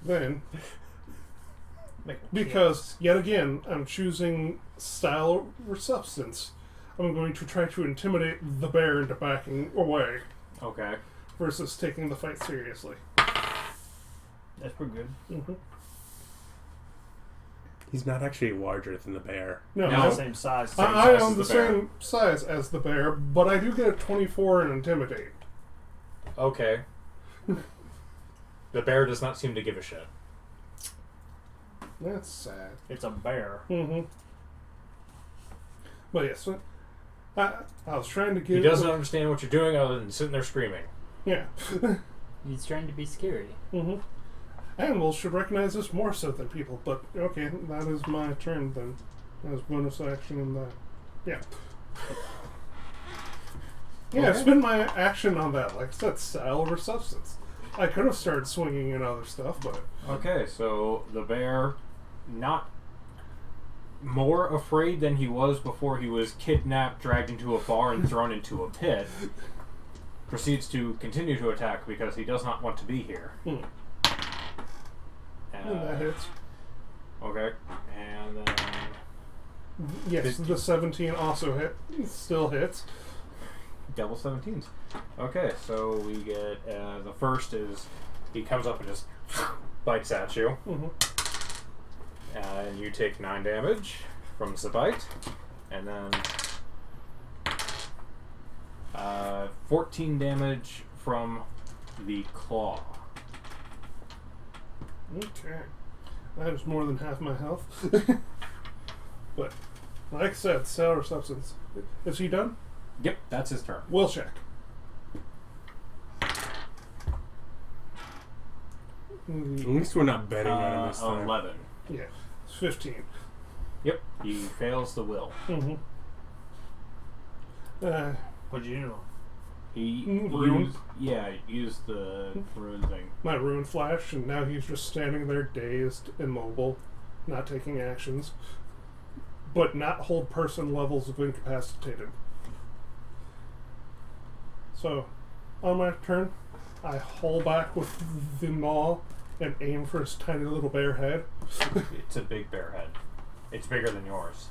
E: Then,
B: Make him
E: because, yet again, I'm choosing style over substance, I'm going to try to intimidate the bear into backing away
A: Okay.
E: versus taking the fight seriously.
B: That's pretty good.
E: Mm-hmm.
D: He's not actually larger than the bear.
E: No,
A: No.
B: Same size.
E: I
A: size
E: am
A: as
E: the
A: the bear.
E: same size as the bear, but I do get a 24 in intimidate.
A: Okay. The bear does not seem to give a shit.
E: That's sad.
B: It's a bear.
E: Mm-hmm. But yes, I was trying to
A: He
E: give.
A: doesn't understand what you're doing other than sitting there screaming.
E: Yeah.
C: He's trying to be scary.
E: Mm-hmm. Animals should recognize this more so than people, but okay, that is my turn then. As bonus action in that. Yeah. Yeah, I
A: Okay.
E: spent my action on that. Like I said, style over substance. I could have started swinging and other stuff, but
A: Okay, so the bear, not more afraid than he was before he was kidnapped, dragged into a bar, and thrown into a pit, proceeds to continue to attack because he does not want to be here.
E: that hits.
A: Okay, and then
E: Yes, the 17 also still hits.
A: double 17s. Okay, so we get the first is he comes up and just bites at you,
E: Mm-hmm.
A: and you take 9 damage from the bite, and then 14 damage from the claw.
E: Okay. That is more than half my health. But, like I said, sour substance. Is he done?
A: Yep, that's his turn.
E: Will check.
D: At least we're not betting on him this time.
A: 11.
E: Yeah, it's 15.
A: Yep, he fails the will.
E: Mm-hmm.
B: What'd you do?
A: He
E: Rune?
A: used the rune thing.
E: My rune flash, and now he's just standing there dazed, immobile, not taking actions, but not hold person levels of incapacitated. So, on my turn, I haul back with the maul and aim for his tiny little bear head.
A: It's a big bear head. It's bigger than yours.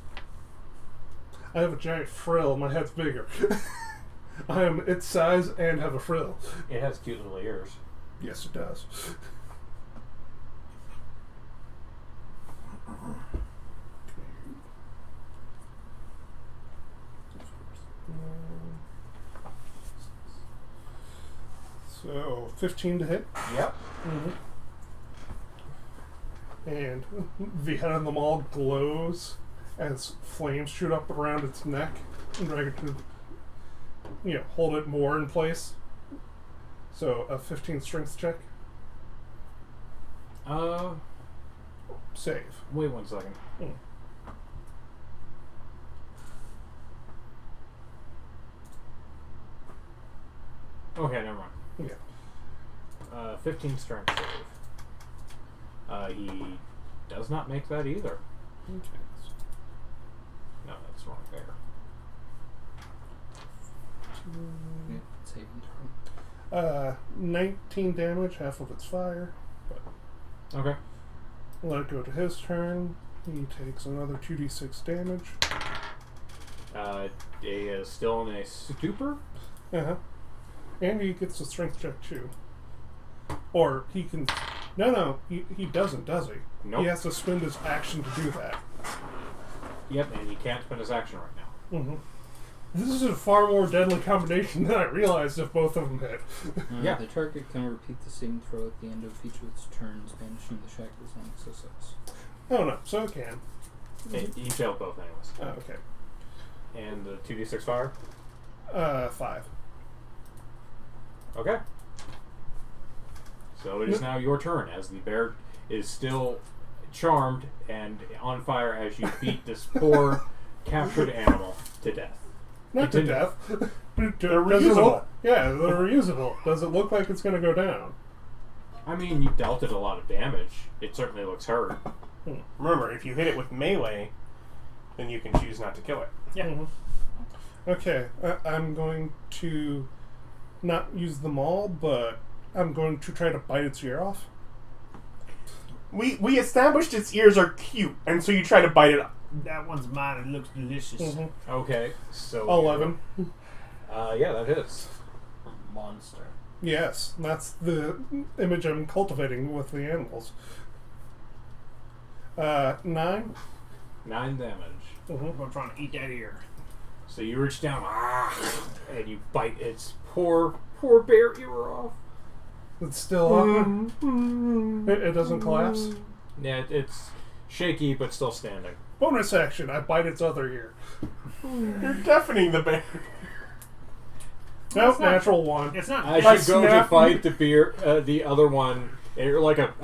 E: I have a giant frill. My head's bigger. I am its size and have a frill.
A: It has cute little ears.
E: Yes, it does. So, 15 to hit.
A: Yep.
E: And the head of the maul glows as flames shoot up around its neck and drag it to, hold it more in place. So, a 15 strength check. Save.
A: Wait 1 second. Okay, never mind.
E: Yeah.
A: 15 strength save. He does not make that either.
E: Okay.
A: No, that's wrong there.
C: Yeah, saving throw.
E: 19 damage, half of its fire.
A: Okay.
E: Let it go to his turn. He takes another 2d6 damage.
A: He is still in a stupor.
E: Uh-huh. And he gets a strength check too. Or he can... No, he doesn't, does he?
A: Nope.
E: He has to spend his action to do that.
A: Yep, and he can't spend his action right now.
E: Mm-hmm. This is a far more deadly combination than I realized if both of them hit.
A: Yeah.
C: The target can repeat the same throw at the end of each of its turns, banishing the shackles on success.
E: Oh no, so it can.
A: He failed both anyways.
E: Oh, okay.
A: And the 2d6 fire?
E: 5.
A: Okay. So it is now your turn, as the bear is still charmed and on fire as you beat this poor captured animal to death.
E: Not to
A: Continue.
E: death.
D: They're
E: Does it
D: reusable.
E: look- yeah, they're reusable. Does it look like it's going to go down?
A: I mean, you dealt it a lot of damage. It certainly looks hurt.
D: Remember, if you hit it with melee, then you can choose not to kill it.
B: Yeah.
E: Mhm. Okay, I'm going to not use the maul, but I'm going to try to bite its ear off.
D: We established its ears are cute, and so you try to bite it.
B: That one's mine. It looks delicious.
E: Mm-hmm.
A: Okay, so...
E: 11.
A: Yeah, that hits.
C: Monster.
E: Yes, that's the image I'm cultivating with the animals. 9.
A: 9 damage.
E: Mm-hmm.
B: I'm trying to eat that ear.
A: So you reach down, and you bite its poor bear ear off.
E: It's still up. It doesn't collapse.
A: Yeah, it's shaky, but still standing.
E: Bonus action, I bite its other ear.
D: You're deafening the bear.
E: Nope, natural 1.
B: It's not.
A: As
D: I
A: you go to
D: snap-
A: fight the other one, and you're like a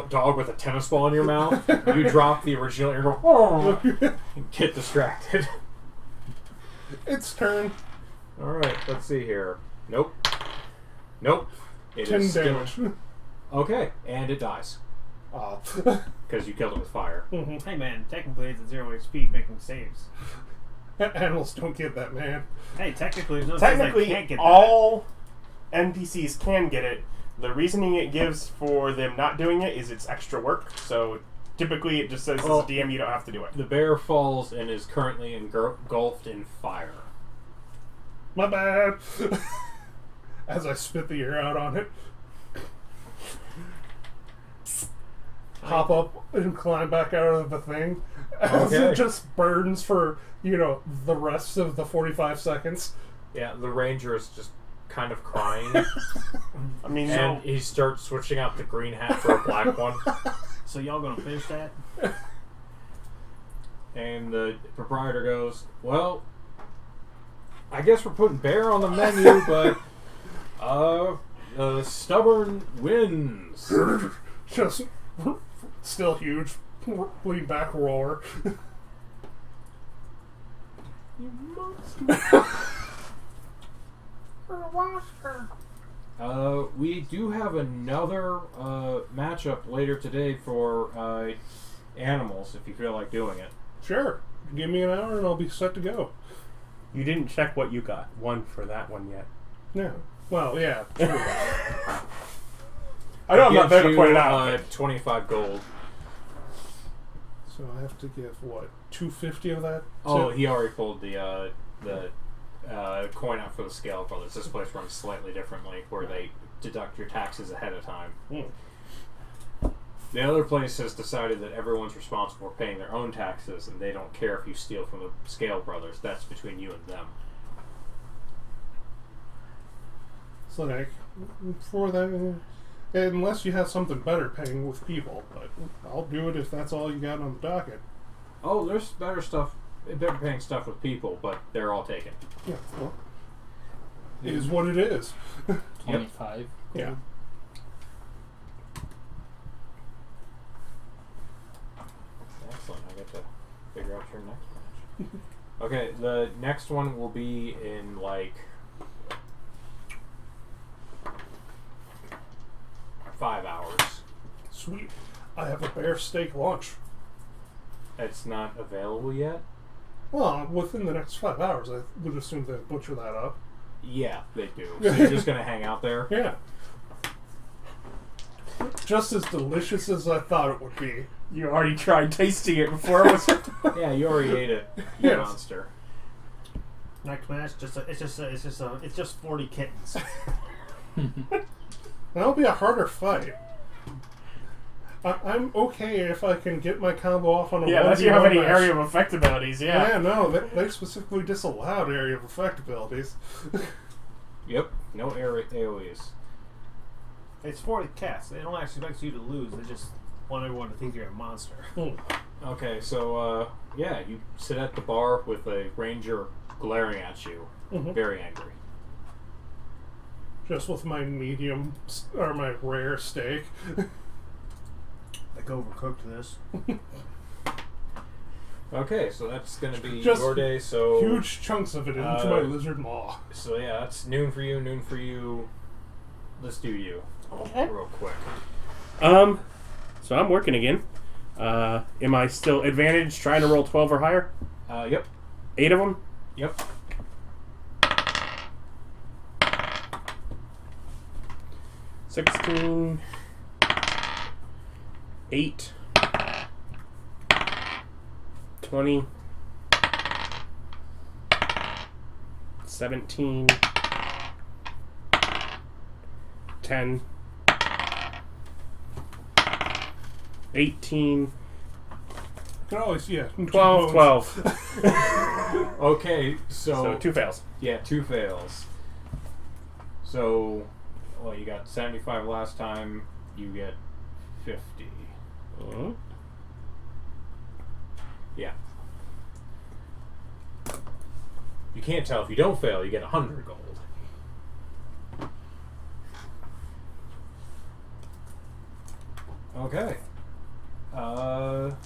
A: dog with a tennis ball in your mouth. You drop the original ear, and go, and get distracted.
E: Its turn.
A: All right, let's see here. Nope. It
E: 10
A: is still-
E: damage.
A: Okay, and it dies
E: Oh.
A: because you killed it with fire.
E: Mhm.
B: Hey man, technically it's at 0 HP making saves.
E: Animals don't get that, man.
B: Hey, technically there's no saves that
D: Technically,
B: can't get
D: all NPCs can get it. The reasoning it gives for them not doing it is it's extra work. So typically it just says
A: Well,
D: as a DM you don't have to do it.
A: The bear falls and is currently engulfed in fire.
E: My bad. As I spit the ear out on it. Hop up and climb back out of the thing. As
A: Okay.
E: it just burns for, the rest of the 45 seconds.
A: Yeah, the ranger is just kind of crying.
D: I mean,
A: And he starts switching out the green hat for a black one.
B: So y'all gonna finish that?
A: And the proprietor goes, well, I guess we're putting bear on the menu, but stubborn wins.
E: Just still huge, lean back roar.
A: You monster. We do have another matchup later today for animals, if you feel like doing it.
E: Sure. Give me an hour and I'll be set to go.
D: you didn't check what you got. One for that one yet.
E: Yeah. Well, yeah. True.
D: I know I'm not there to
A: Gives
D: point
A: you,
D: it out.
A: 25 gold.
E: So I have to give, what, 250 of that?
A: Oh,
E: to-
A: he already pulled the coin out for the Scale Brothers. This place runs slightly differently, where they deduct your taxes ahead of time. The other place has decided that everyone's responsible for paying their own taxes, and they don't care if you steal from the Scale Brothers. That's between you and them.
E: So, like, for that, unless you have something better paying with people, but I'll do it if that's all you got on the docket.
A: Oh, there's better paying stuff with people, but they're all taken.
E: Yeah, well, it is what it is.
C: 25.
E: Yeah.
A: Excellent. I get to figure out your next match. Okay, the next one will be in, like, 5 hours.
E: Sweet. I have a bear steak lunch.
A: It's not available yet?
E: Well, within the next 5 hours, I would assume they'd butcher that up.
A: Yeah, they do. So you're just going to hang out there?
E: Yeah. Just as delicious as I thought it would be.
D: You already tried tasting it before it was.
A: Yeah, you already ate it, you
E: Yes.
A: monster.
B: Next match, it's just 40 kittens.
E: That'll be a harder fight. I'm okay if I can get my combo off on a
D: Yeah, unless you have
E: 1v1
D: any
E: match.
D: area of effect abilities, yeah.
E: Yeah, no, they specifically disallowed area of effect abilities.
A: Yep, no AoEs.
B: It's 40 cats. They don't actually expect you to lose. They just want everyone to think you're a monster.
A: Okay, so, yeah, you sit at the bar with a ranger glaring at you, very angry.
E: Just with my medium, or my rare steak.
B: Like overcooked this.
A: Okay, so that's going to be
E: Just
A: your day, so...
E: Huge chunks of it into my lizard maw.
A: So, yeah, that's noon for you, noon for you. Let's do you. Real quick.
D: So I'm working again. Am I still advantaged trying to roll 12 or higher?
A: Yep.
D: 8 of them?
A: Yep.
D: 16, 8, 20, 17, 10, 18,
E: Oh, yeah.
D: 12, 12.
A: Okay,
D: So 2 fails.
A: Yeah, 2 fails. So, well, you got 75 last time, you get 50.
D: Mhm.
A: Yeah. You can't tell if you don't fail, you get 100 gold. Okay.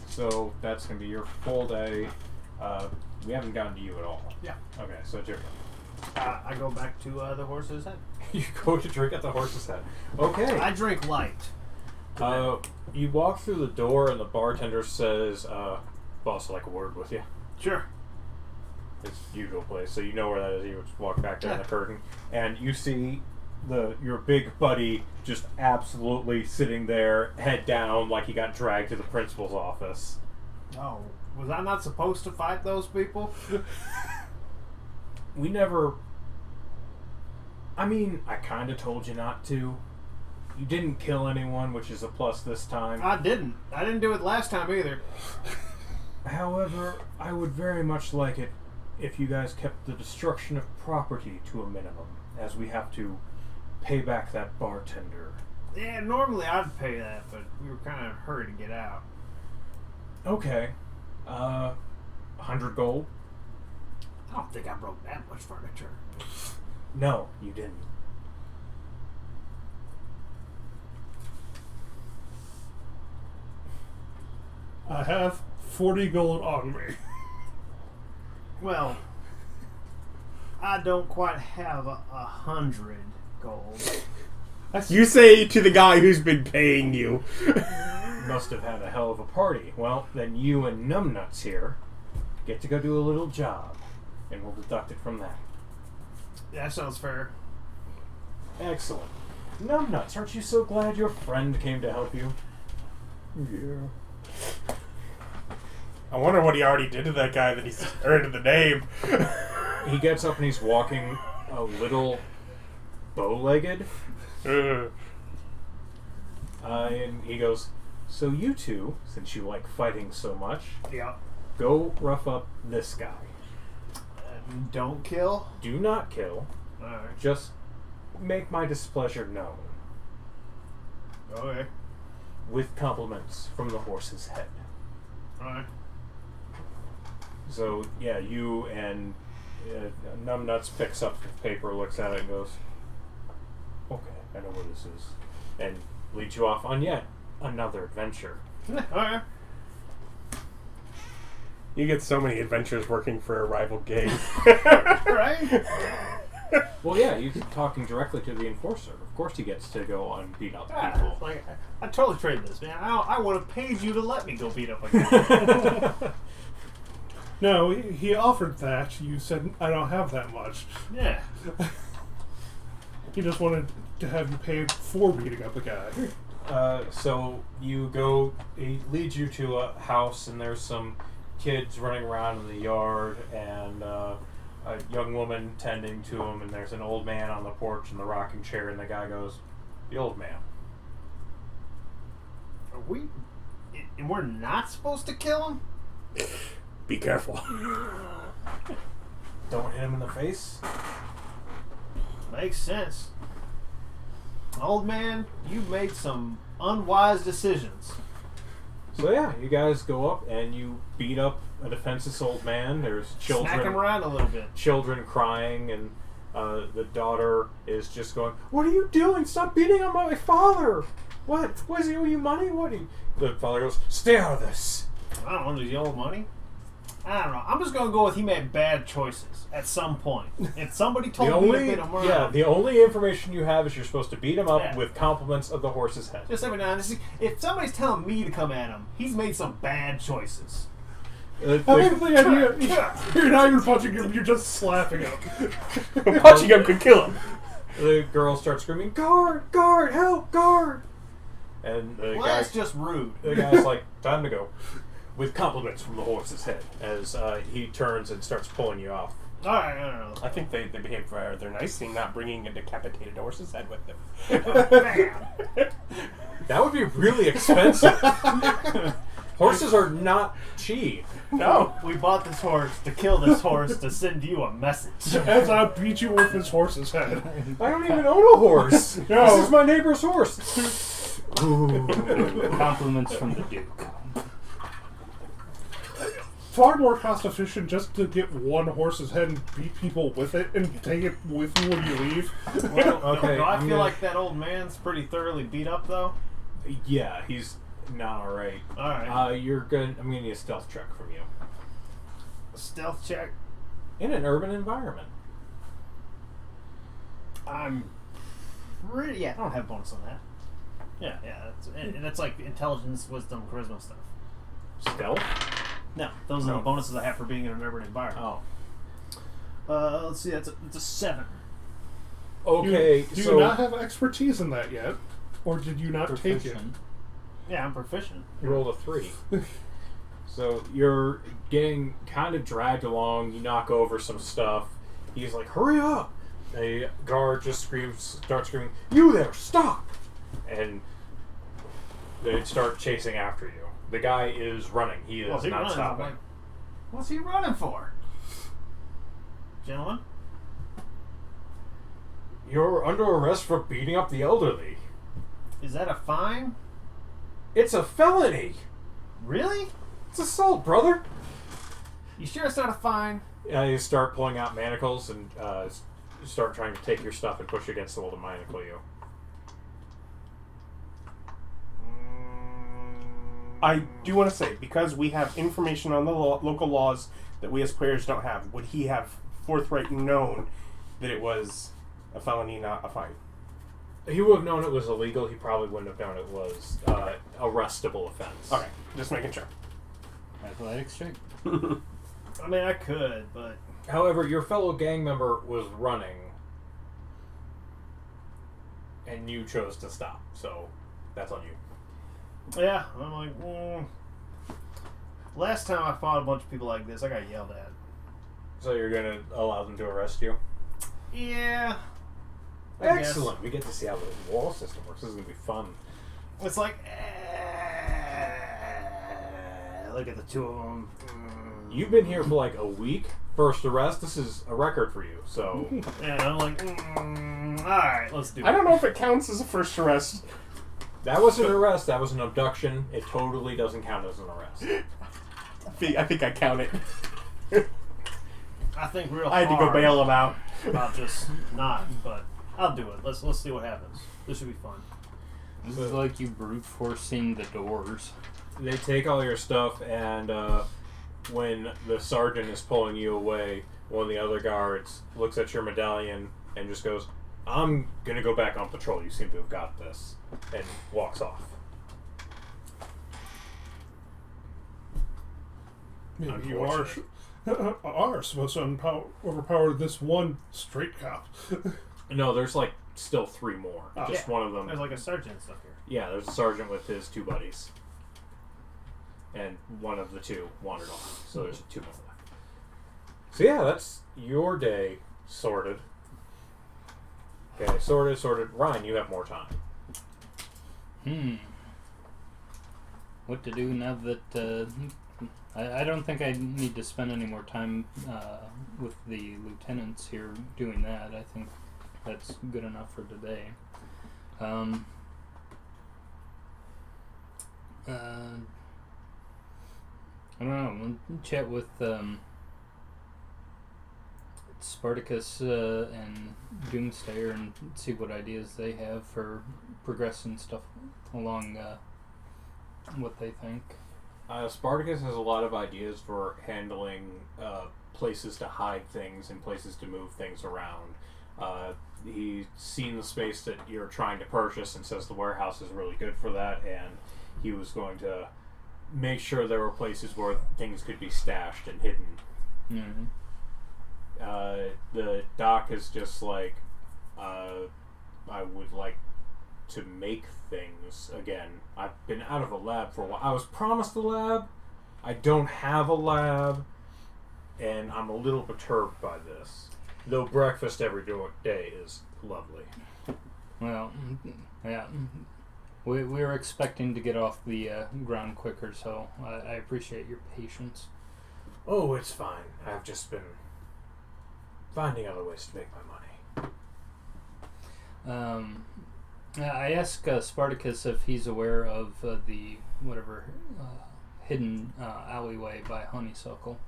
A: So that's going to be your full day. We haven't gotten to you at all.
B: Yeah.
A: Okay, so it's your turn.
B: I go back to the horse's head.
A: You go to drink at the horse's head. Okay.
B: I drink light.
A: You walk through the door and the bartender says, boss, I'd like a word with you.
B: Sure.
A: His usual place, so you know where that is. You just walk back down the curtain, and you see your big buddy just absolutely sitting there, head down, like he got dragged to the principal's office.
B: Oh, was I not supposed to fight those people?
A: We never... I mean, I kind of told you not to. You didn't kill anyone, which is a plus this time.
B: I didn't. I didn't do it last time either.
A: However, I would very much like it if you guys kept the destruction of property to a minimum, as we have to pay back that bartender.
B: Yeah, normally I'd pay that, but we were kind of in a hurry to get out.
A: Okay. 100 gold?
B: I don't think I broke that much furniture.
A: No, you didn't.
E: I have 40 gold on me.
B: Well, I don't quite have 100 gold.
D: You say to the guy who's been paying you.
A: Must have had a hell of a party. Well, then you and Numbnuts here get to go do a little job, and we'll deduct it from that.
B: That sounds fair.
A: Excellent. Numbnuts, aren't you so glad your friend came to help you?
E: Yeah.
D: I wonder what he already did to that guy that he's earned the name.
A: He gets up and he's walking a little bow-legged. And he goes, so you two, since you like fighting so much,
B: Yeah.
A: go rough up this guy.
B: Don't kill?
A: Do not kill.
B: Alright.
A: Just make my displeasure known.
B: Okay.
A: With compliments from the horse's head.
B: Alright.
A: So, yeah, you and Numbnuts picks up the paper, looks at it, and goes, okay, I know where this is. And leads you off on yet another adventure.
B: Alright.
D: You get so many adventures working for a rival gang.
B: Right?
A: Well, yeah, you're talking directly to the enforcer. Of course he gets to go on beat up people.
B: Like, I totally trade this, man. I would have paid you to let me go beat up a guy.
E: No, he offered that. You said, I don't have that much.
B: Yeah.
E: He just wanted to have you pay for beating up a guy.
A: So you go, he leads you to a house, and there's some kids running around in the yard, and a young woman tending to him, and there's an old man on the porch in the rocking chair, and the guy goes, the old man.
B: Are we... And we're not supposed to kill him?
D: Be careful.
A: Don't hit him in the face.
B: Makes sense. Old man, you've made some unwise decisions.
A: So yeah, you guys go up and you beat up a defenseless old man. There's children,
B: Smack him around a little bit.
A: children crying, and the daughter is just going, "What are you doing? Stop beating on my father! What? Was he owe you money? What?" The father goes, "Stay out of this."
B: I don't know, does he owe money? I don't know. I'm just going to go with he made bad choices at some point. If somebody told me to beat him around...
A: Yeah, the only information you have is you're supposed to beat him up
B: Yeah.
A: with compliments of the horse's head.
B: Just every now and then. If somebody's telling me to come at him, he's made some bad choices.
E: I think the idea, you're not even punching him, you're just slapping him.
D: Punching him could kill him.
A: The girl starts screaming, "Guard! Guard! Help! Guard!" And the
B: Well,
A: guy,
B: that's just rude.
A: the guy's like, "Time to go." With compliments from the horse's head as he turns and starts pulling you off.
B: Alright, I don't know.
D: I think they behave rather nicely, not bringing a decapitated horse's head with them.
B: Bam.
A: That would be really expensive. Horses are not cheap.
D: No.
B: We bought this horse to kill this horse to send you a message.
E: As I beat you with his horse's head.
A: I don't even own a horse.
E: No.
A: This is my neighbor's horse. Ooh.
C: Compliments from the Duke.
E: Far more cost efficient just to get one horse's head and beat people with it and take it with you when you leave.
B: Well,
A: Okay,
B: do I
A: I'm
B: feel
A: gonna-
B: like that old man's pretty thoroughly beat up, though?
A: Yeah, he's not alright.
B: Alright.
A: I'm gonna need a stealth check from you.
B: Stealth check.
A: In an urban environment.
B: I'm pretty... Yeah, I don't have bonus on that. Yeah, that's like intelligence, wisdom, charisma stuff.
A: Stealth?
B: No, those are
A: No.
B: the bonuses I have for being in an urban environment.
A: Oh.
B: Let's see, it's a 7.
A: Okay,
E: Do
A: so
E: you not have expertise in that yet? Or did you not take it?
C: Proficient.
B: Yeah, I'm proficient.
A: you rolled a 3. So you're getting kind of dragged along. You knock over some stuff. He's like, "Hurry up!" A guard just starts screaming, "You there! Stop!" And they start chasing after you. The guy is running. He is
B: What's he
A: not
B: running?
A: stopping.
B: Like, what's he running for? Gentlemen?
A: You're under arrest for beating up the elderly.
B: Is that a fine?
A: It's a felony.
B: Really?
A: It's assault, brother.
B: You sure it's not a fine?
A: You start pulling out manacles and start trying to take your stuff and push against the wall to manacle you.
D: I do want to say, because we have information on the local laws that we as players don't have, would he have forthright known that it was a felony, not a fine?
A: He would have known it was illegal. He probably wouldn't have known it was arrestable offense.
D: Okay, just making sure.
C: Athletics check.
B: I mean, I could, but...
A: However, your fellow gang member was running, and you chose to stop, so that's on you.
B: Yeah, I'm like, Last time I fought a bunch of people like this, I got yelled at.
A: So you're going to allow them to arrest you?
B: Yeah. I
A: Excellent. We get to see how the wall system works. This is going to be fun.
B: guess. It's like, look at the two of them.
A: You've been here for like a week. First arrest. This is a record for you, so...
B: And I'm like, alright, let's do it.
D: I don't know if it counts as a first arrest.
A: That was an arrest. That was an abduction. It totally doesn't count as an arrest.
D: I think I count it.
B: I think real
D: I had to go
B: hard
D: bail him out.
B: about just not, but I'll do it. Let's see what happens. This should be fun.
C: This is like you brute forcing the doors.
A: They take all your stuff, and when the sergeant is pulling you away, one of the other guards looks at your medallion and just goes, "I'm gonna go back on patrol. You seem to have got this," and walks off.
E: Maybe you are supposed to overpower this one straight cop.
A: No, there's like still 3 more.
E: Oh.
A: Just
B: Yeah.
A: one of them.
B: There's like a sergeant and stuff here.
A: Yeah, there's a sergeant with his 2 buddies. And one of the 2 wandered off. So there's 2 more left. So yeah, that's your day sorted. Okay, sorted. Ryan, you have more time.
C: What to do now that I don't think I need to spend any more time with the lieutenants here doing that. I think that's good enough for today. I don't know. We'll chat with Spartacus and Doomstayer and see what ideas they have for progressing stuff along what they think.
A: Spartacus has a lot of ideas for handling places to hide things and places to move things around. He's seen the space that you're trying to purchase and says the warehouse is really good for that, and he was going to make sure there were places where things could be stashed and hidden.
C: Mm-hmm.
A: The doc is just like, I would like to make things again. I've been out of a lab for a while. I was promised a lab. I don't have a lab, and I'm a little perturbed by this. Though breakfast every day is lovely.
C: Well, yeah. We were expecting to get off the ground quicker, so I appreciate your patience.
A: Oh, it's fine. I've just been finding other ways to make my money.
C: I asked Spartacus if he's aware of the hidden alleyway by Honeysuckle.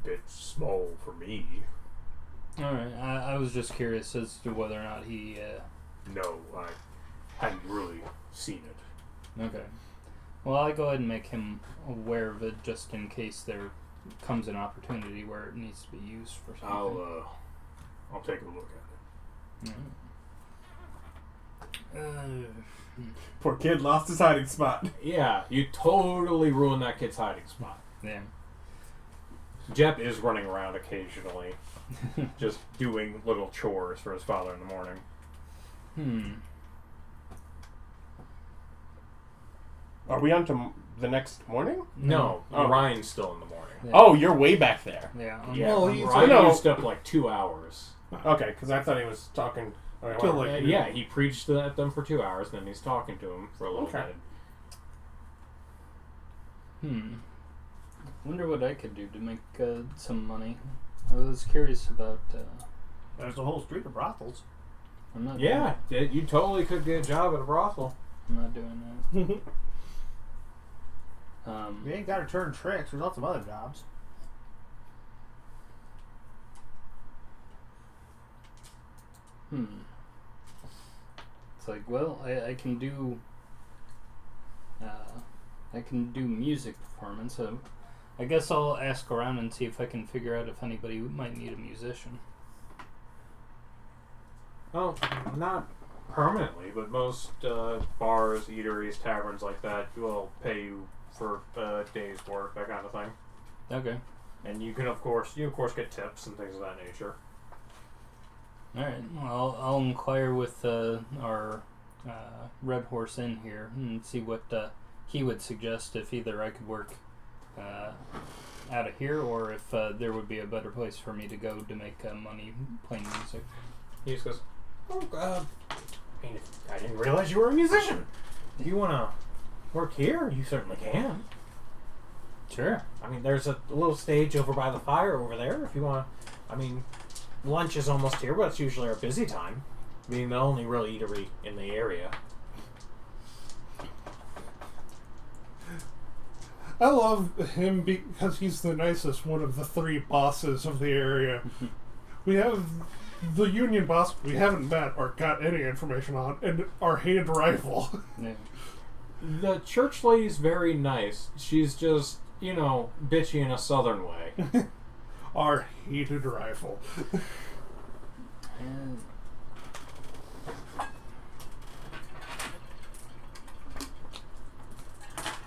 A: Bit small for me.
C: All right, I was just curious as to whether or not he.
A: No, I hadn't really seen it.
C: Okay. Well, I'll go ahead and make him aware of it just in case there comes an opportunity where it needs to be used for something.
A: I'll take a look at it.
D: Poor kid lost his hiding spot.
A: Yeah, you totally ruined that kid's hiding spot.
C: Yeah.
A: Jep is running around occasionally, just doing little chores for his father in the morning.
D: Are we on to the next morning?
A: No,
D: Oh.
A: Ryan's still in the morning.
C: Yeah.
D: Oh, you're way back there.
C: Yeah.
A: Yeah,
B: Well, he's-
A: Ryan
D: I know.
A: used up like 2 hours.
D: Okay, because I thought he was talking. Okay,
E: Till,
D: whatever.
E: like,
A: Yeah, he preached at them for 2 hours, then he's talking to him for a little
D: Okay.
A: bit.
C: Wonder what I could do to make some money. I was curious about.
B: There's a whole street of brothels.
C: I'm not.
A: Yeah, you totally could get a job at a brothel.
C: I'm not doing that.
B: You ain't got to turn tricks. There's lots of other jobs.
C: It's like, well, I can do. I can do music performance. So I guess I'll ask around and see if I can figure out if anybody might need a musician.
A: Oh, not permanently, but most bars, eateries, taverns like that will pay you for a day's work, that kind of thing.
C: Okay.
A: And you can, of course, get tips and things of that nature.
C: All right. Well, I'll inquire with our Red Horse Inn here and see what he would suggest, if either I could work out of here or if there would be a better place for me to go to make money playing music.
A: He just goes, I didn't realize you were a musician. If you want to work here, you certainly can.
C: Sure.
A: I mean, there's a little stage over by the fire over there if you want to. I mean, lunch is almost here, but it's usually our busy time. Being the only real eatery in the area.
E: I love him because he's the nicest one of the three bosses of the area. We have the Union boss we haven't met or got any information on, and our hated rival.
C: Yeah.
A: The church lady's very nice. She's just, bitchy in a southern way.
E: Our hated rival.
C: And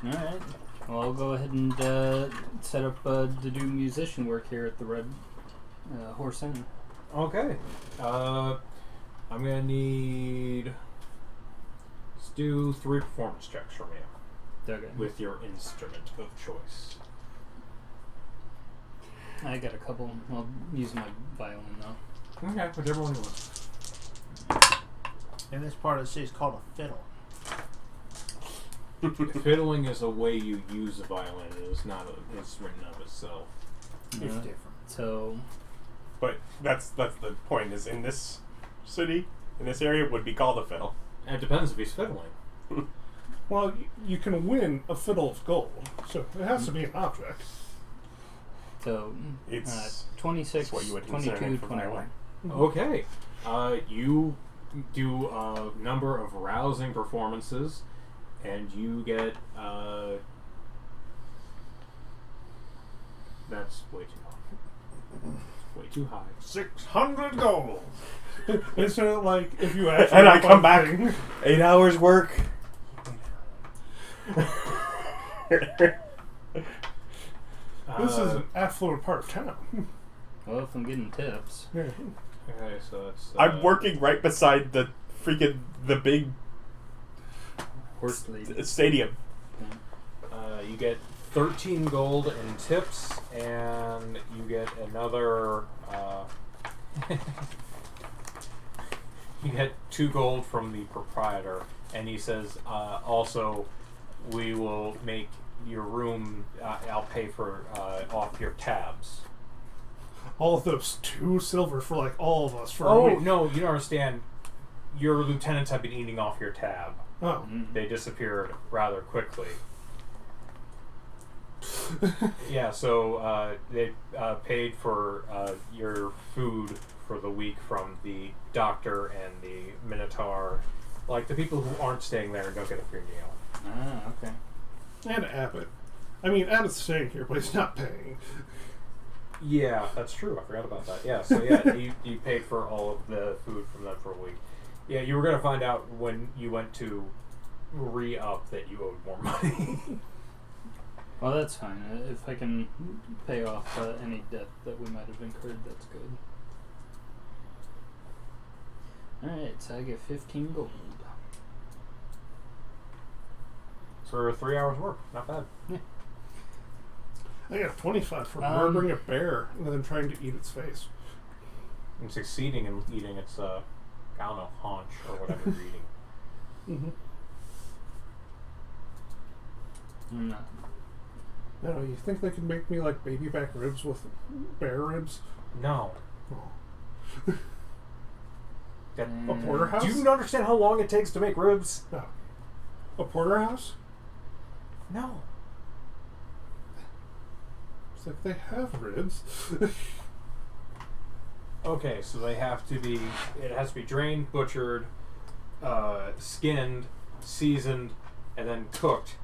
C: all right. Well, I'll go ahead and set up to do musician work here at the Red Horse Inn.
A: Okay. I'm going to need... Let's do 3 performance checks from you.
C: Okay.
A: With your instrument of choice.
C: I got a couple. I'll use my violin though.
A: Okay, whichever one you want.
B: And this part of the city is called a fiddle.
A: Fiddling is a way you use a violin. It is not an instrument of itself.
B: It's
C: Yeah.
B: different.
C: So,
D: But that's the point. Is in this city, in this area, would be called a fiddle.
A: And it depends if he's fiddling.
E: Well, you can win a fiddle of gold, so it has to be an object.
C: so
D: It's
C: 26,
D: it's what you would consider
C: 22,
D: it for
C: 21.
A: Okay. You do a number of rousing performances, and you get... that's way too high. Way too high.
B: 600 gold.
E: Isn't it like if you actually
D: and I come back,
E: thing?
D: 8 hours work.
E: This is an affluent part of town.
C: Well, if I'm getting tips.
E: Yeah.
A: Okay, so it's...
D: I'm working right beside the big
C: Horse lady.
D: stadium.
A: you get 13 gold in tips, and you get another... you get 2 gold from the proprietor, and he says, also, we will make your room, I'll pay for off your tabs.
E: All of those 2 silver for like all of us for a
A: Oh,
E: week.
A: no, you don't understand. Your lieutenants have been eating off your tab.
E: Oh.
A: They disappeared rather quickly. Yeah, so they paid for your food for the week from the doctor and the Minotaur. Like, the people who aren't staying there and don't get a free meal.
C: Ah, okay.
E: And Abbott. I mean, Abbott's staying here, but he's not paying.
A: Yeah, that's true. I forgot about that. Yeah, so yeah, you paid for all of the food from them for a week. Yeah, you were going to find out when you went to re-up that you owed more money.
C: Well, that's fine. If I can pay off any debt that we might have incurred, that's good. Alright, so I get 15 gold.
A: For 3 hours work. Not bad.
C: Yeah.
E: I got 25 for murdering a bear and then trying to eat its face.
A: I'm succeeding in eating its, I don't know, haunch or whatever you're eating.
E: Mm-hmm.
C: No.
E: No, you think they could make me like baby back ribs with bear ribs?
A: No.
E: Oh.
A: That-
E: A porterhouse?
A: Do you understand how long it takes to make ribs?
E: No. A porterhouse?
A: No.
E: It's like they have ribs.
A: Okay, so they have to be. It has to be drained, butchered, skinned, seasoned, and then cooked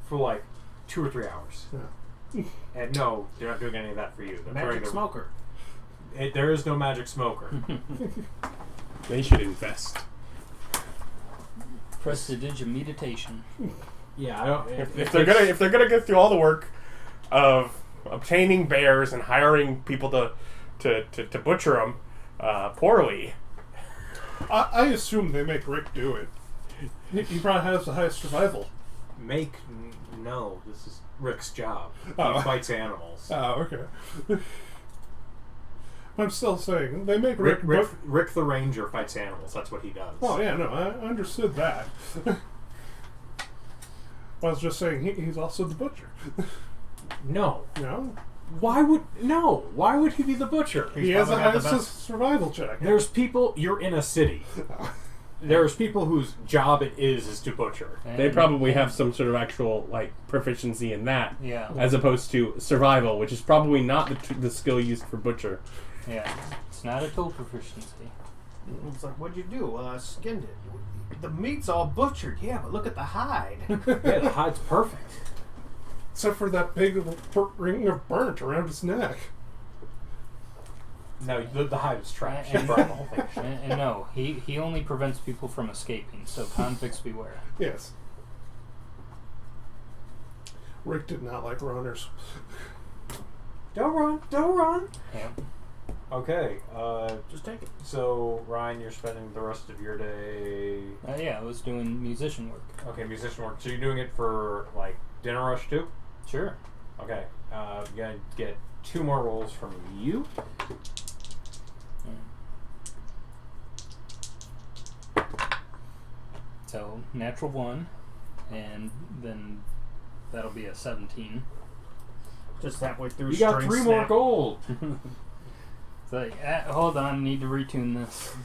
A: for like 2 or 3 hours.
E: Yeah.
A: And no, they're not doing any of that for you. They're
B: Magic
A: throwing the-
B: smoker.
A: There is no magic smoker.
D: They should invest.
C: Prestidigitation.
A: Yeah, I don't.
D: If they're gonna go through all the work of obtaining bears and hiring people to butcher them poorly,
E: I assume they make Rick do it. He probably has the highest survival.
A: No, this is Rick's job.
E: Oh.
A: He fights animals.
E: Oh, okay. I'm still saying they make
A: Rick
E: Rick.
A: the Ranger fights animals. That's what he does.
E: Oh yeah, no, I understood that. I was just saying he's also the butcher.
A: No.
E: No,
A: Why would he be the butcher?
E: he has the
B: probably got the
E: highest
B: best-
E: survival check.
A: There's people. You're in a city. There's people whose job it is to butcher.
D: they probably have some sort of actual like proficiency in that,
C: Yeah.
D: as opposed to survival, which is probably not the skill used for butcher.
C: Yeah. It's not a tool proficiency.
B: It's like, what'd you do? Well, I skinned it. The meat's all butchered. Yeah, but look at the hide.
A: Yeah, the hide's perfect.
E: Except for that big ring of burnt around his neck.
A: No, the hive is trash.
C: And-
A: You burned the whole thing.
C: And no, he only prevents people from escaping, so convicts beware.
E: Yes. Rick did not like runners.
A: Don't run! Don't run!
C: Yeah.
A: Okay,
B: Just take it.
A: so Ryan, you're spending the rest of your day.
C: Yeah, I was doing musician work.
A: Okay, musician work. So you're doing it for like dinner rush too?
C: Sure.
A: Okay, you're gonna get 2 more rolls from you.
C: So, natural 1, and then that'll be a 17.
B: Just halfway through.
A: You got
B: string
A: 3 more
B: snap.
A: gold.
C: So, hold on, need to retune this.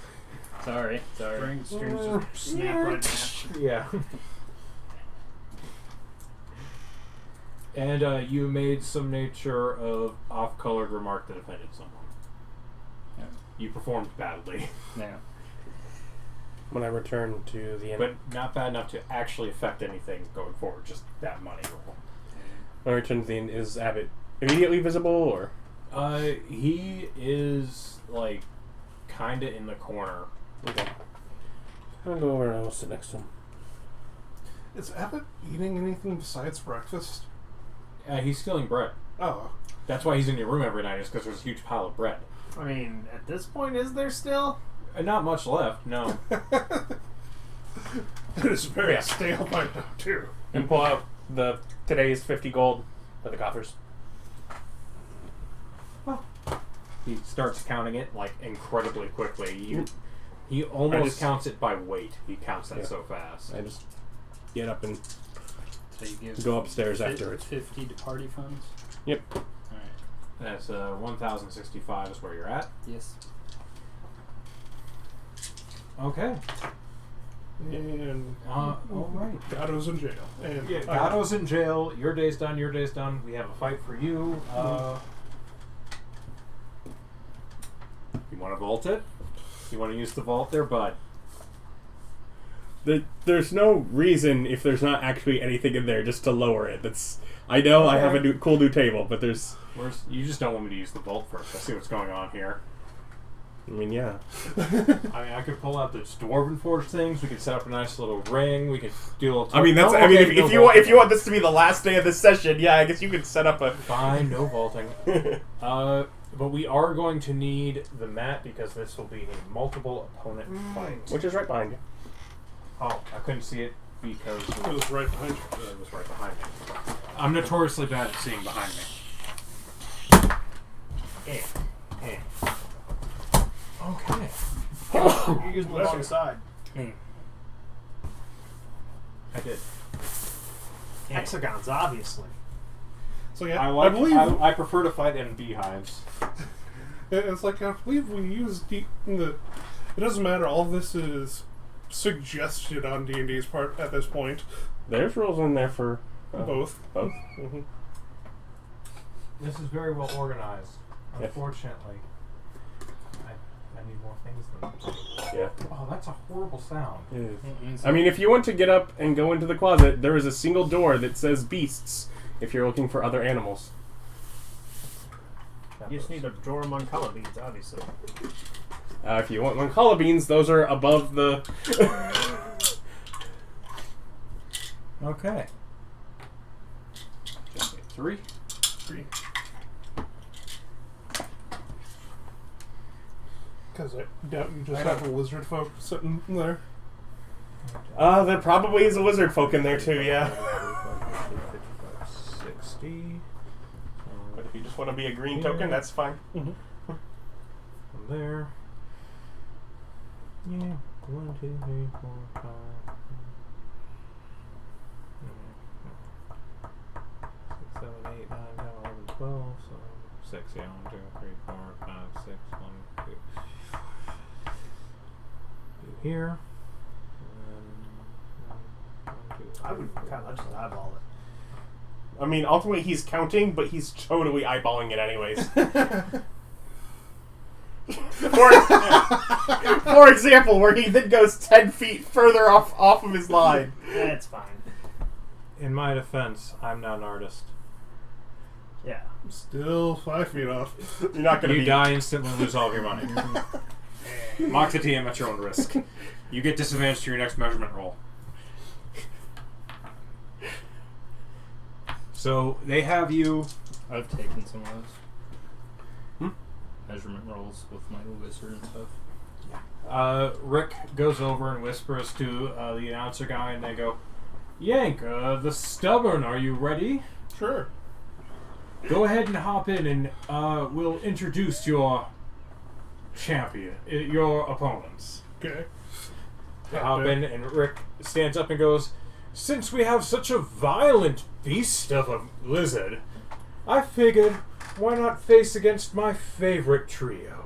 C: Sorry.
B: Strings just snap right in half.
A: Yeah. And you made some nature of off-colored remark that offended someone.
C: Yeah.
A: You performed badly,
C: Yeah.
D: When I return to the end,
A: but not bad enough to actually affect anything going forward. Just that money roll.
D: when I return to the end, is Abbott immediately visible, or
A: He is like kind of in the corner.
D: okay? I'll go over and I'll sit next to him.
E: Is Abbott eating anything besides breakfast?
A: He's stealing bread.
E: Oh.
A: That's why he's in your room every night. Is because there's a huge pile of bread.
B: I mean, at this point, is there still?
A: Not much left. No.
E: It is very
D: Yeah.
E: stale by now, too.
D: And pull out the today's 50 gold for the coffers.
A: He starts counting it like incredibly quickly. He almost counts it by weight. He counts that so fast.
D: I just get up and
C: So you give
D: go upstairs afterwards.
C: 50 to party funds?
D: Yep.
C: Alright.
A: That's 1,065 is where you're at.
C: Yes.
A: Okay.
E: And
A: All right.
E: Gato's in jail. And
A: Yeah, Gato's in jail. Your day's done. Your day's done. We have a fight for you. You want to vault it? You want to use the vault there, bud?
D: There's no reason, if there's not actually anything in there, just to lower it. I know I have a cool new table, but there's...
A: You just don't want me to use the vault first. I see what's going on here.
D: I mean, yeah.
A: I mean, I could pull out the Dwarven Forge things. We could set up a nice little ring. We could do a little...
D: I mean, that's.
A: No,
D: I mean,
A: okay,
D: if you want this to be the last day of this session, yeah, I guess you could set up a.
A: Fine, no vaulting. But we are going to need the mat because this will be a multiple opponent fight.
D: Which is right behind you.
A: Oh, I couldn't see it because
E: it was right behind you.
A: it was right behind me. I'm notoriously bad at seeing behind me. Okay.
B: You're using the wrong side.
A: I did.
B: Hexagons, obviously.
E: So yeah,
A: I
E: believe
A: I prefer to fight in beehives.
E: It's like, I believe we use the... It doesn't matter, all this is suggested on D&D's part at this point.
D: There's rules in there for...
E: Both.
D: Both?
E: Mm-hmm.
A: This is very well organized.
D: Yep.
A: Unfortunately, I need more things than that.
D: Yeah.
A: Oh, that's a horrible sound.
D: I mean, if you want to get up and go into the closet, there is a single door that says beasts if you're looking for other animals.
B: You just need a drawer among color beads, obviously.
D: If you want Mancala beans, those are above the...
A: Okay.
D: Just 3.
E: 3. Because I doubt you just have a lizard folk sitting there.
D: There probably is a lizard folk in there too, yeah.
A: 60.
D: But if you just want to be a green token, that's fine.
E: Mm-hmm.
A: From there. Yeah. 1, 2, 3, 4, 5. 6, 7, 8, 9, 10, 11, 12. So 6, yeah. 1, 2, 3, 4, 5, 6, 1, 2. Do here. And 1, 2, 3,
B: I would kind of just eyeball it.
D: I mean, ultimately he's counting, but he's totally eyeballing it anyways. For example, where he then goes 10 feet further off of his line.
B: That's fine.
A: In my defense, I'm not an artist.
B: Yeah.
E: Still 5 feet off.
D: You're not going to
A: You
D: be...
A: die instantly, lose all of your money. Mock the TM at your own risk. You get disadvantage to your next measurement roll. So they have you.
C: I've taken some of those measurement rolls with my wizard and stuff.
A: Rick goes over and whispers to the announcer guy, and they go, "Jhank, the stubborn, are you ready?
E: Sure.
A: Go ahead and hop in, and we'll introduce your champion, your opponents."
E: Okay.
A: Hop in, and Rick stands up and goes, "Since we have such a violent beast of a lizard, I figured, why not face against my favorite trio?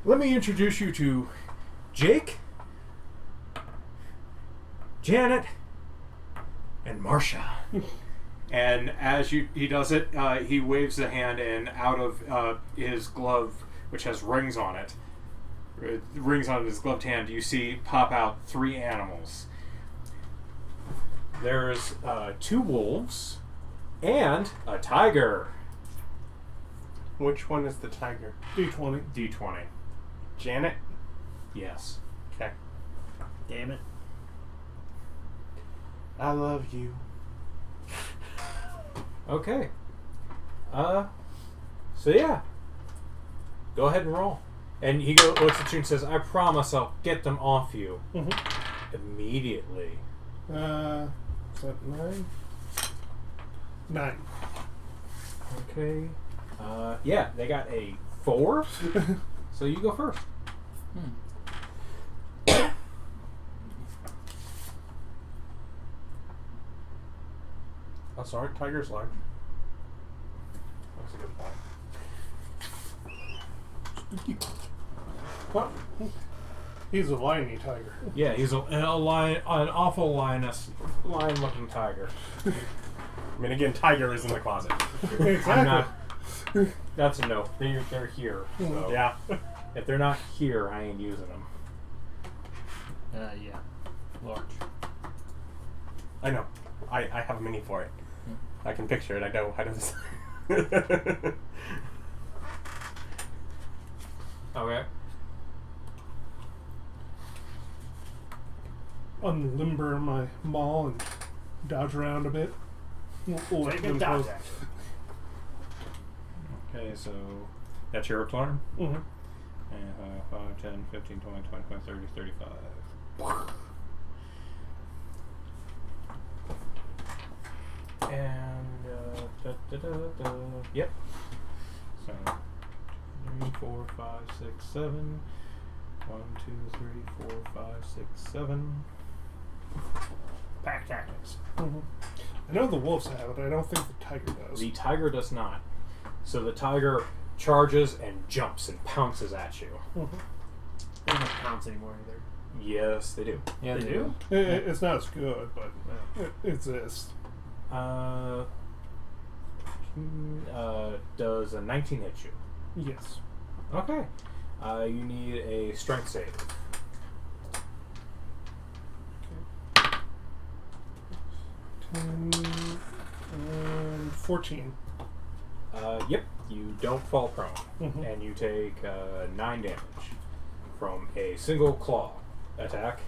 A: Let me introduce you to Jake, Janet, and Marcia." And as he does it, he waves the hand, and out of his glove, which has rings on it, rings on his gloved hand, you see pop out 3 animals. There's 2 wolves and a tiger.
D: Which one is the tiger?
E: D20.
A: D20.
D: Janet?
A: Yes.
D: Okay.
B: Damn it.
D: I love you.
A: Okay. So yeah. Go ahead and roll. And he looks at you and says, "I promise I'll get them off you immediately."
E: Is that 9? 9.
A: Okay. Yeah, they got a 4. So you go first.
D: Oh, sorry, tiger's large. That's a good point.
E: Well, he's a liney tiger.
A: Yeah, he's an awful lion-looking tiger.
D: I mean, again, tiger is in the closet.
E: Exactly.
A: I'm not. That's a no. They're here. So
D: Yeah.
A: if they're not here, I ain't using them.
C: Yeah. Large.
D: I know. I have a mini for it. I can picture it. I know how to this.
A: Okay.
E: Unlimber my maul and dodge around a bit. Let
B: Take a
E: them
B: dodge
E: close.
B: action.
A: Okay, so that's your turn.
E: Mm-hmm.
A: And 5, 10, 15, 20, 25, 30, 35. And yep. So 3, 4, 5, 6, 7. 1, 2, 3, 4, 5, 6, 7.
B: Pack tactics.
E: Mm-hmm. I know the wolves have it. I don't think the tiger does.
A: The tiger does not. So the tiger charges and jumps and pounces at you.
B: They don't pounce anymore either.
A: Yes, they do.
C: Yeah,
B: They do?
E: It's not as good, but it exists.
A: Does a 19 hit you?
E: Yes.
A: Okay. You need a strength save.
E: 10 and 14.
A: Yep. You don't fall prone,
E: Mhm.
A: and you take 9 damage from a single claw attack.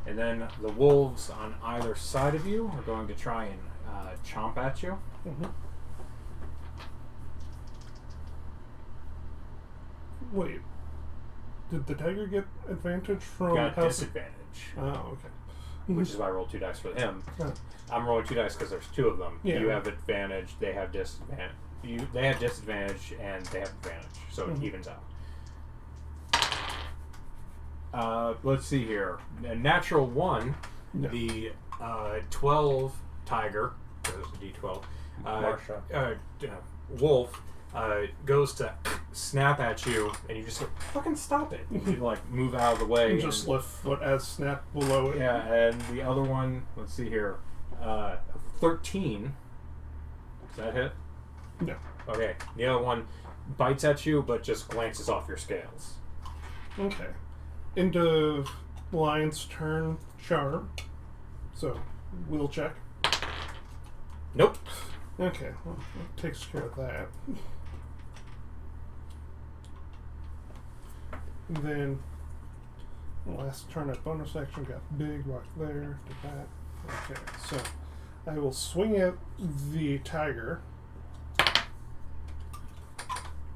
A: And then the wolves on either side of you are going to try and chomp at you.
E: Mhm. Wait. Did the tiger get advantage from
A: Got
E: house-
A: disadvantage,
E: Oh, okay.
A: which is why I rolled 2 dice for him.
E: Oh.
A: I'm rolling 2 dice because there's 2 of them.
E: Yeah.
A: You have advantage, they have disadvantage. They have disadvantage, and they have advantage, so it
E: Mhm.
A: evens out. Let's see here. A natural 1,
E: No.
A: the 12 tiger, there's a D12,
D: Marsha.
A: wolf, goes to snap at you, and you just go, fucking stop it. You like move out of the way.
E: Just
A: and-
E: left foot as snap below it.
A: yeah, and the other one, let's see here, 13. Does that hit?
E: No.
A: Okay. The other one bites at you, but just glances off your scales.
E: Okay. Into lion's turn charm. So, we'll check.
A: Nope.
E: Okay, well, that takes care of that. And then, last turn at bonus action, got big, rock there, did that. Okay, so I will swing at the tiger.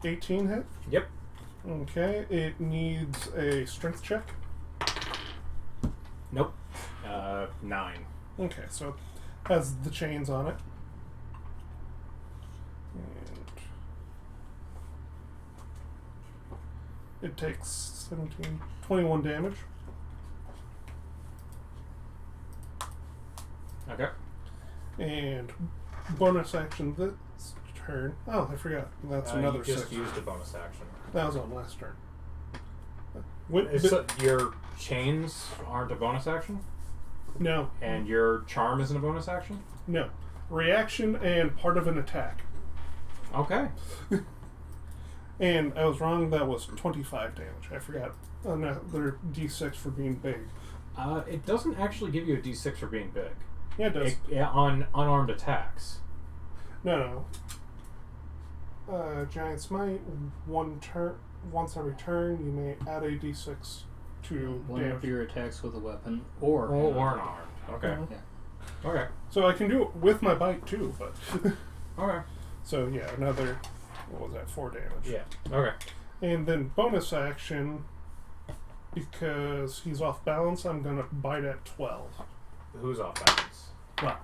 E: 18 hit.
A: Yep.
E: Okay, it needs a strength check.
A: Nope. 9.
E: Okay, so it has the chains on it. And it takes 17, 21 damage.
A: Okay.
E: And bonus action this turn. Oh, I forgot. That's another
A: you just
E: 6.
A: used a bonus action.
E: That was on last turn.
A: Your chains aren't a bonus action?
E: No,
A: And your charm isn't a bonus action?
E: no. Reaction and part of an attack.
A: Okay.
E: And I was wrong, that was 25 damage. I forgot another d6 for being big.
A: It doesn't actually give you a d6 for being big.
E: Yeah, it does.
A: On unarmed attacks.
E: No. Giant Smite, once every turn, you may add a d6 to
C: One
E: damage.
C: of your attacks with a weapon or
A: Or unarmed. Okay.
E: Mhm.
C: Yeah.
A: Okay.
E: So I can do it with my bite too, but.
A: Okay.
E: So yeah, another, what was that, 4 damage.
A: Yeah. Okay.
E: And then bonus action, because he's off balance, I'm going to bite at 12.
A: Who's off balance?
E: Well,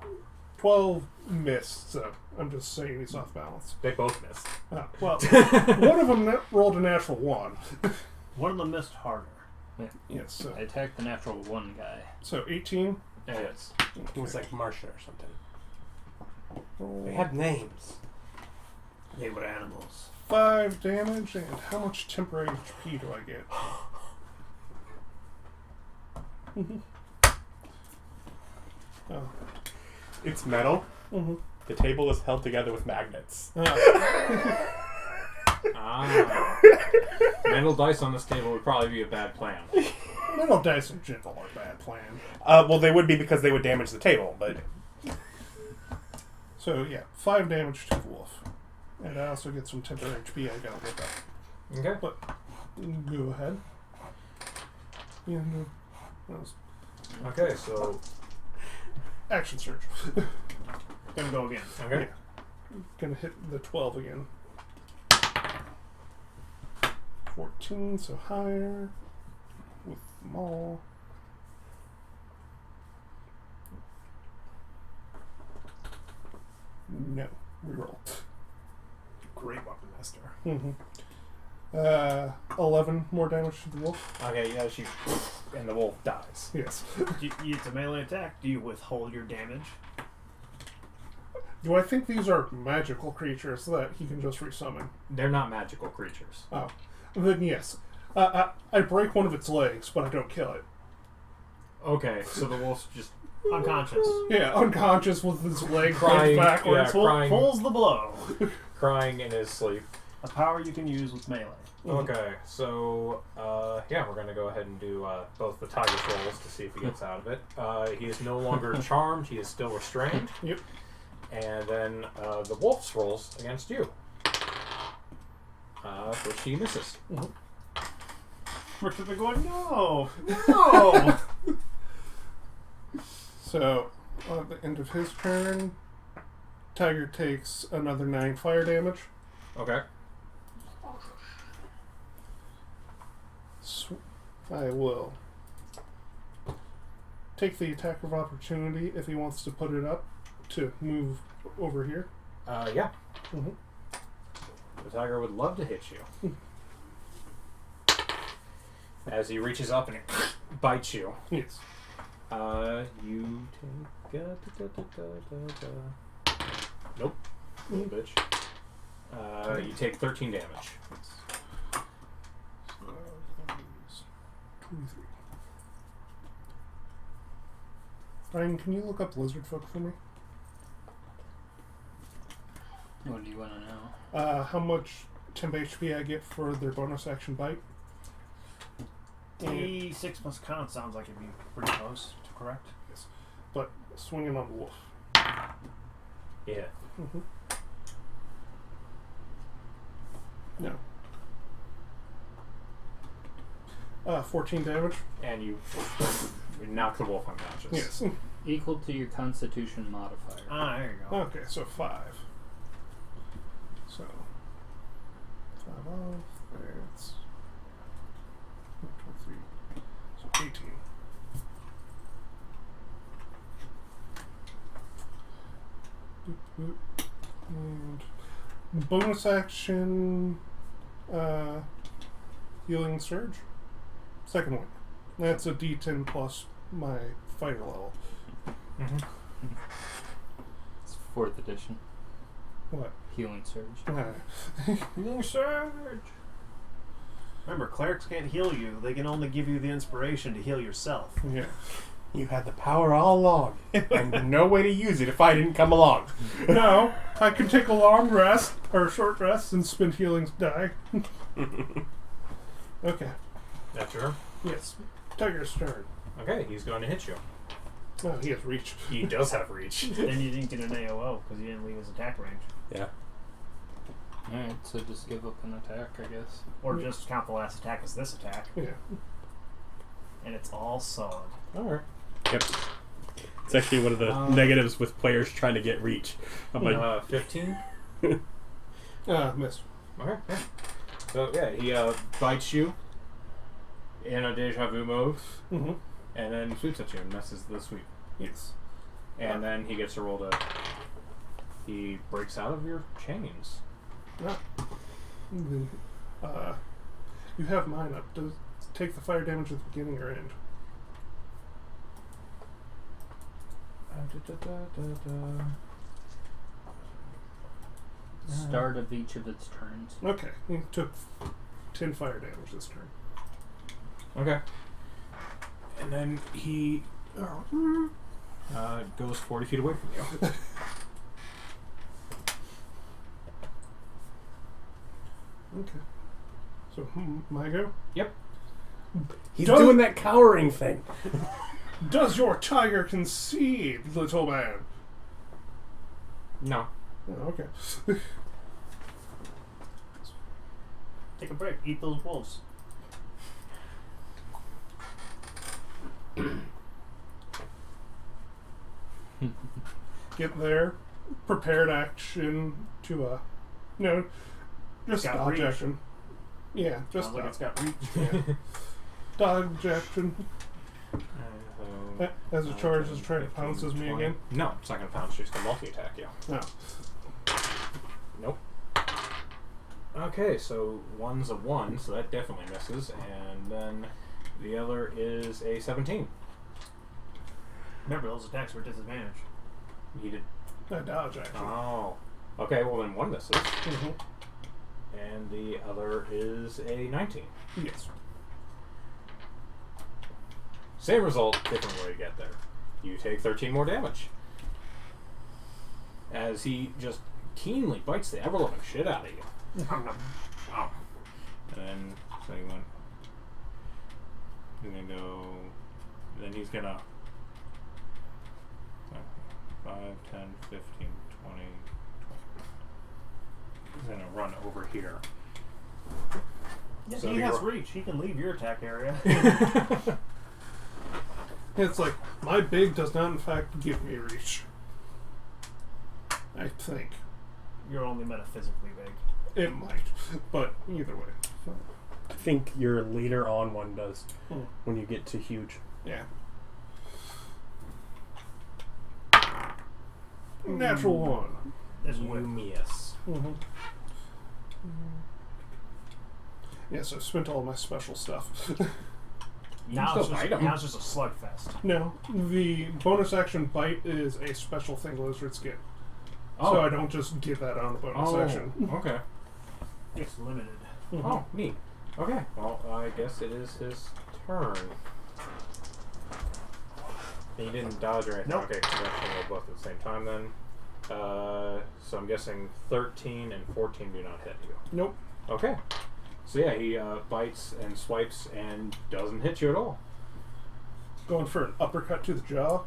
E: 12 missed, so I'm just saying he's off balance.
A: They both missed.
E: Well, one of them rolled a natural 1.
B: One of them missed harder.
E: Yes, so,
C: I attacked the natural 1 guy.
E: so 18.
A: Yeah, it's
D: It was like Marsha or something.
E: Roll
D: They had names.
B: They were animals.
E: 5 damage, and how much temporary HP do I get? Oh.
D: It's metal.
E: Mm-hmm.
D: The table is held together with magnets.
A: Metal dice on this table would probably be a bad plan.
E: Metal dice in general are a bad plan.
D: Well, they would be because they would damage the table, but
E: So yeah, 5 damage to the wolf. And I also get some temporary HP I gotta look up.
A: Okay.
E: But go ahead. Yeah, no. That was
A: Okay, so
E: action surge.
B: Gonna go again.
A: okay.
E: Yeah. Gonna hit the 12 again. 14, so higher. With them all. No. Reroll.
D: great weapon master.
E: Mm-hmm. 11 more damage to the wolf.
A: Okay, yeah, she and the wolf dies.
E: Yes.
B: It's a melee attack. Do you withhold your damage?
E: Do I think these are magical creatures that he can just resummon?
A: They're not magical creatures.
E: Oh. Then yes. I break one of its legs, but I don't kill it.
A: Okay, so the wolf's just
B: Unconscious.
E: Yeah, unconscious with its leg
A: Crying,
E: bent backwards.
A: yeah. Crying.
B: Pulls the blow.
A: crying in his sleep.
B: A power you can use with melee.
A: Okay, so yeah, we're gonna go ahead and do both the tiger's rolls to see if he gets out of it. He is no longer charmed; he is still restrained.
E: Yep.
A: And then the wolf's rolls against you, which he misses.
B: Richter going, no, no.
E: So, at the end of his turn, Tiger takes another 9 fire damage.
A: Okay.
E: I will take the attack of opportunity if he wants to put it up to move over here.
A: Yeah.
E: Mm-hmm.
A: The tiger would love to hit you. As he reaches up and it bites you.
E: Yes.
A: You take... Nope. Little bitch. You take 13 damage.
E: So that is 23. Ryan, can you look up lizard folk for me?
C: What do you want to know?
E: How much temp HP I get for their bonus action bite?
B: D6 plus con sounds like it'd be pretty close to correct.
E: Yes. But swinging on the wolf.
A: Yeah.
E: Mm-hmm. No. 14 damage.
A: And you knock the wolf unconscious.
E: Yes.
C: Equal to your Constitution modifier.
B: Ah, there you go.
E: Okay, so 5. So 5 off. That's 23. So 18. And bonus action, healing surge. Second one. That's a D10 plus my fighter level.
A: Mm-hmm.
C: It's 4th edition.
E: What?
C: Healing surge.
B: Healing surge. Remember, clerics can't heal you. They can only give you the inspiration to heal yourself.
E: Yeah.
D: You had the power all along, and no way to use it if I didn't come along.
E: No, I can take a long rest, or a short rest, and spend healing die. Okay.
A: That's your...
E: Yes. Tiger's turn.
A: Okay, he's going to hit you.
E: Oh, he has reach.
A: He does have reach.
B: Then you didn't get an AOO because you didn't leave his attack range.
D: Yeah.
C: Alright, so just give up an attack, I guess.
B: Or just count the last attack as this attack.
E: Yeah.
B: And it's all solid.
A: Alright.
D: Yep. It's actually one of the negatives with players trying to get reach. I'm like,
A: 15?
E: Missed.
A: Okay, yeah. So, yeah, he bites you in a deja vu move,
E: Mm-hmm.
A: and then sweeps at you and messes the sweep.
E: Yes.
A: And then he gets to roll to... He breaks out of your chains.
E: Ah. Then, you have mine up. Does take the fire damage at the beginning or end?
C: Start of each of its turns.
E: Okay. He took 10 fire damage this turn.
A: Okay. And then he goes 40 feet away from you.
E: Okay. So, my go?
A: Yep.
D: he's doing that cowering thing.
E: Does your tiger concede, little man?
A: No.
E: Oh, okay.
B: Take a break. Eat those wolves.
E: Get there. Prepared action to, no, just
B: Got
E: dodge
B: reach.
E: action. Yeah, just
B: Sounds like it's got reach.
E: yeah. Dodge action. As it charges, try to pounces me again.
A: No, it's not going to pounce you. It's going to multi-attack you.
E: No.
A: Nope. Okay, so one's a 1, so that definitely misses. And then the other is a 17.
B: Remember, those attacks were disadvantaged.
A: He did.
E: A dodge action.
A: Oh. Okay, well then one misses.
E: Mm-hmm.
A: And the other is a 19.
E: Yes.
A: Same result, different way to get there. You take 13 more damage. As he just keenly bites the ever-loving shit out of you. Oh. And then, so you went... He's gonna go... Then he's gonna... 5, 10, 15, 20... He's gonna run over here.
B: Yeah,
A: So
B: he
A: you're-
B: has reach. He can leave your attack area.
E: It's like, my big does not in fact give me reach. I think.
B: You're only metaphysically big.
E: It might. But either way. So,
D: I think your later on one does
E: Hmm.
D: when you get to huge.
E: yeah. Natural one.
B: There's a
A: You
B: whip.
A: miss.
E: Mm-hmm. Yes, I've spent all my special stuff.
B: Now
A: still
B: it's, just,
A: bite 'em.
B: now it's just a slugfest.
E: No, the bonus action bite is a special thing lizards get.
A: Oh.
E: So I don't just get that on the bonus action.
A: Okay.
B: It's limited.
E: Mhm.
A: Oh, neat. Okay, well, I guess it is his turn. He didn't dodge or anything.
B: Nope.
A: Okay, so we're both at the same time then. So I'm guessing 13 and 14 do not hit you.
E: Nope.
A: Okay. So yeah, he bites and swipes and doesn't hit you at all.
E: Going for an uppercut to the jaw.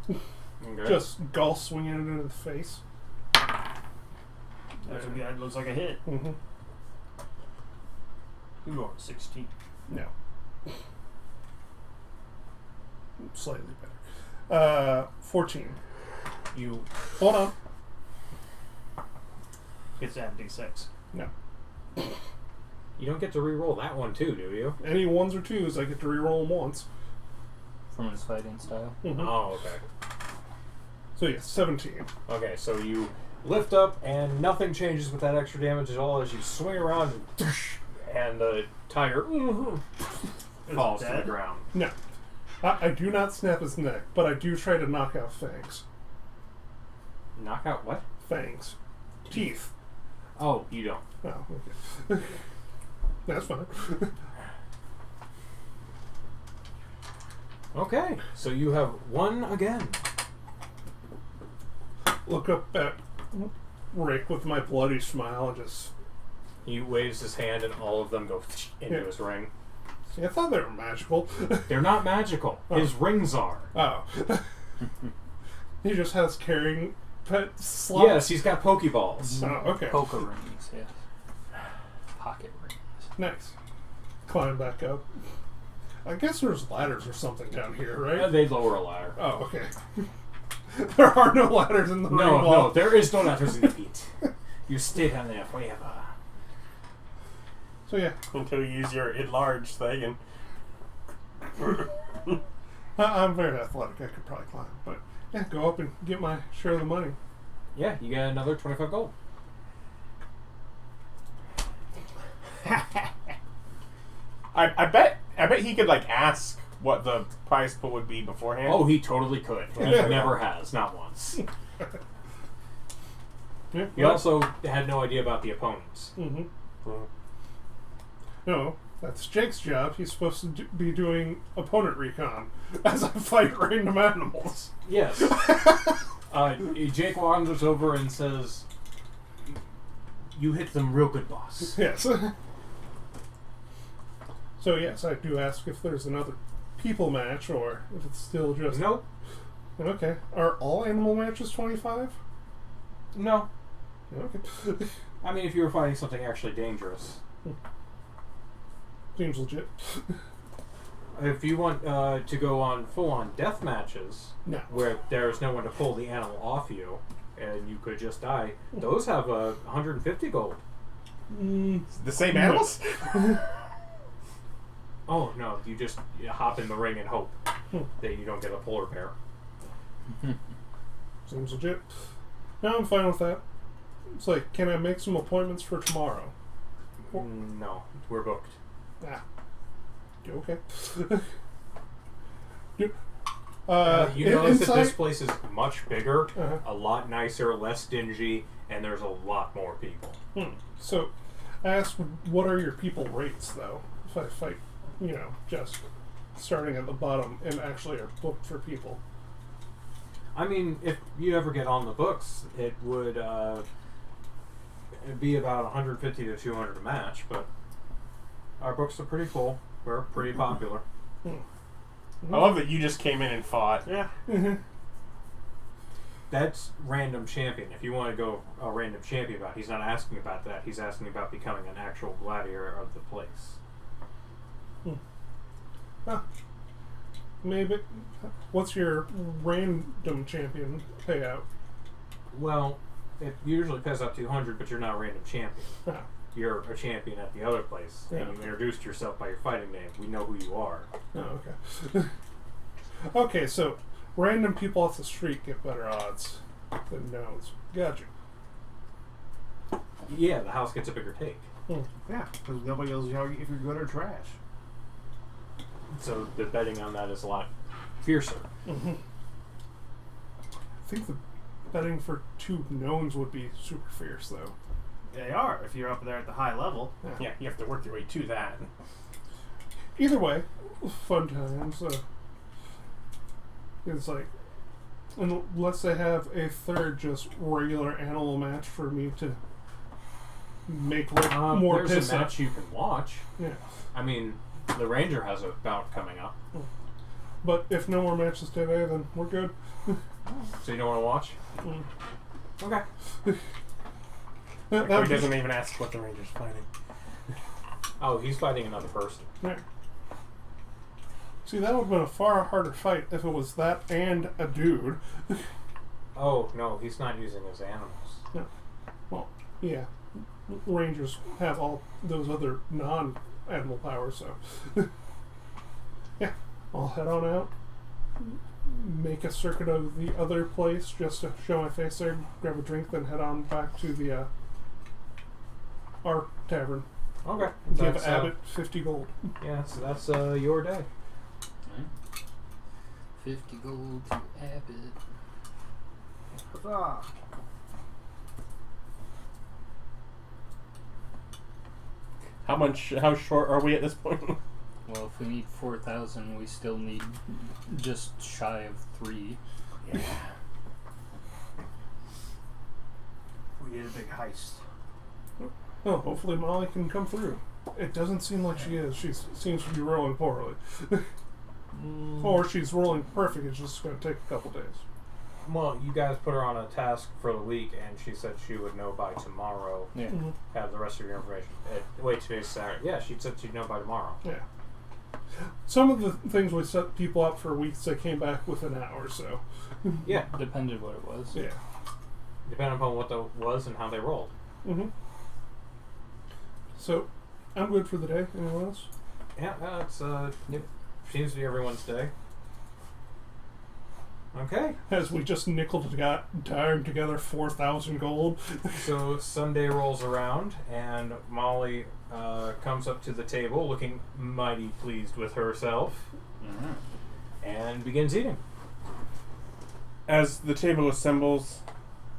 A: Okay.
E: Just golf swinging it into the face.
B: That looks like a hit.
E: Mm-hmm.
B: You go 16.
E: No. Slightly better. 14.
A: You
E: Hold on.
B: Gets to add D6.
E: No.
A: you don't get to re-roll that one too, do you?
E: Any ones or twos, I get to reroll them once.
C: From his fighting style.
E: Mhm.
A: Oh, okay.
E: So yeah, 17.
A: Okay, so you lift up and nothing changes with that extra damage at all as you swing around and the tiger falls to the
B: dead?
A: ground.
E: No. I do not snap his neck, but I do try to knock out fangs.
A: Knock out what?
E: Fangs. Teeth.
A: Oh, you don't.
E: Oh, okay. That's fine.
A: Okay, so you have one again.
E: Look up at Rick with my bloody smile and just...
A: He waves his hand and all of them go into
E: Yeah.
A: his ring.
E: See, I thought they were magical.
A: They're not magical. His rings are.
E: Oh. He just has carrying pet slots?
A: Yes, he's got Pokeballs.
E: Oh, okay.
C: Poker rings, yes. Pocket rings.
E: Nice. Climb back up. I guess there's ladders or something down here, right?
A: They lower a ladder.
E: Oh, okay. There are no ladders in the ring
A: No,
E: wall.
A: there is no ladders in the pit. You stay down there forever.
E: So yeah,
D: Until you use your enlarge thing and
E: I'm very athletic. I could probably climb, but yeah, go up and get my share of the money.
A: Yeah, you get another 25 gold.
D: I bet he could like ask what the prize pool would be beforehand.
A: Oh, he totally could. He never has, not once.
E: Yeah.
A: He also had no idea about the opponents.
E: Mm-hmm.
D: Hmm.
E: No, that's Jake's job. He's supposed to be doing opponent recon as I fight random animals.
A: Yes. Jake wanders over and says, "You hit them real good, boss."
E: Yes. So yes, I do ask if there's another people match or if it's still just...
A: Nope.
E: Okay. Are all animal matches 25?
A: No.
E: Okay.
A: I mean, if you were fighting something actually dangerous.
E: Seems legit.
A: If you want to go on full-on death matches,
E: No.
A: where there's no one to pull the animal off you, and you could just die, those have 150 gold.
D: The same animals?
A: Oh, no, you just hop in the ring and hope that you don't get a polar bear.
E: Seems legit. No, I'm fine with that. It's like, can I make some appointments for tomorrow?
A: No, we're booked.
E: Ah. Okay.
A: You notice that this
E: inside,
A: place is much bigger,
E: Uh-huh.
A: a lot nicer, less dingy, and there's a lot more people.
E: So, I asked, what are your people rates, though? If I fight, just starting at the bottom and actually are booked for people.
A: I mean, if you ever get on the books, it would it'd be about 150 to 200 a match, but our books are pretty full. We're pretty popular.
D: I love that you just came in and fought.
B: Yeah.
A: That's random champion. If you want to go a random champion about, he's not asking about that. He's asking about becoming an actual gladiator of the place.
E: Maybe. What's your random champion payout?
A: Well, it usually pays up to 200, but you're not a random champion.
E: Ah,
A: You're a champion at the other place,
E: Yeah.
A: and you introduced yourself by your fighting name. We know who you are.
E: oh, okay. Okay, so random people off the street get better odds than gnomes. Gotcha.
A: Yeah, the house gets a bigger take.
B: Yeah, because nobody knows if you're good or trash.
A: So the betting on that is a lot fiercer.
E: I think the betting for 2 gnomes would be super fierce, though.
B: They are, if you're up there at the high level.
D: Yeah, you have to work your way to that.
E: Either way, fun times. It's like, unless they have a third just regular animal match for me to make more
A: There's
E: piss
A: a
E: up.
A: match you can watch.
E: Yeah.
A: I mean, the Ranger has a bout coming up.
E: But if no more matches today, then we're good.
A: So you don't want to watch? Okay.
E: That
D: Or
E: would
D: he
E: be-
D: doesn't even ask what the Ranger's fighting.
A: Oh, he's fighting another person.
E: yeah. See, that would have been a far harder fight if it was that and a dude.
A: Oh, no, he's not using his animals.
E: Well, yeah. Rangers have all those other non-animal powers, so... yeah, I'll head on out, make a circuit of the other place just to show my face there, grab a drink, then head on back to the our tavern.
A: Okay.
E: Give
A: That's,
E: Abbott 50 gold.
A: yeah, so that's your day.
C: 50 gold to Abbott.
B: Huzzah.
D: How short are we at this point?
C: Well, if we need 4,000, we still need just shy of 3.
D: Yeah.
B: We did a big heist.
E: Oh, hopefully Molly can come through. It doesn't seem like she is. She seems to be rolling poorly. Or she's rolling perfect. It's just going to take a couple days.
A: Well, you guys put her on a task for the week, and she said she would know by tomorrow.
C: Yeah.
E: Mm-hmm.
A: Have the rest of your information. Wait, today's Saturday. Yeah, she said she'd know by tomorrow.
E: Yeah. Some of the things we set people up for weeks, they came back within an hour, so.
A: Yeah,
C: Depended what it was.
E: Yeah.
A: depending upon what that was and how they rolled.
E: Mm-hmm. So, I'm good for the day. Anyone else?
A: Yeah, that's seems to be everyone's day. Okay.
E: As we just timed together 4,000 gold.
A: So Sunday rolls around, and Molly comes up to the table looking mighty pleased with herself and begins eating.
D: As the table assembles,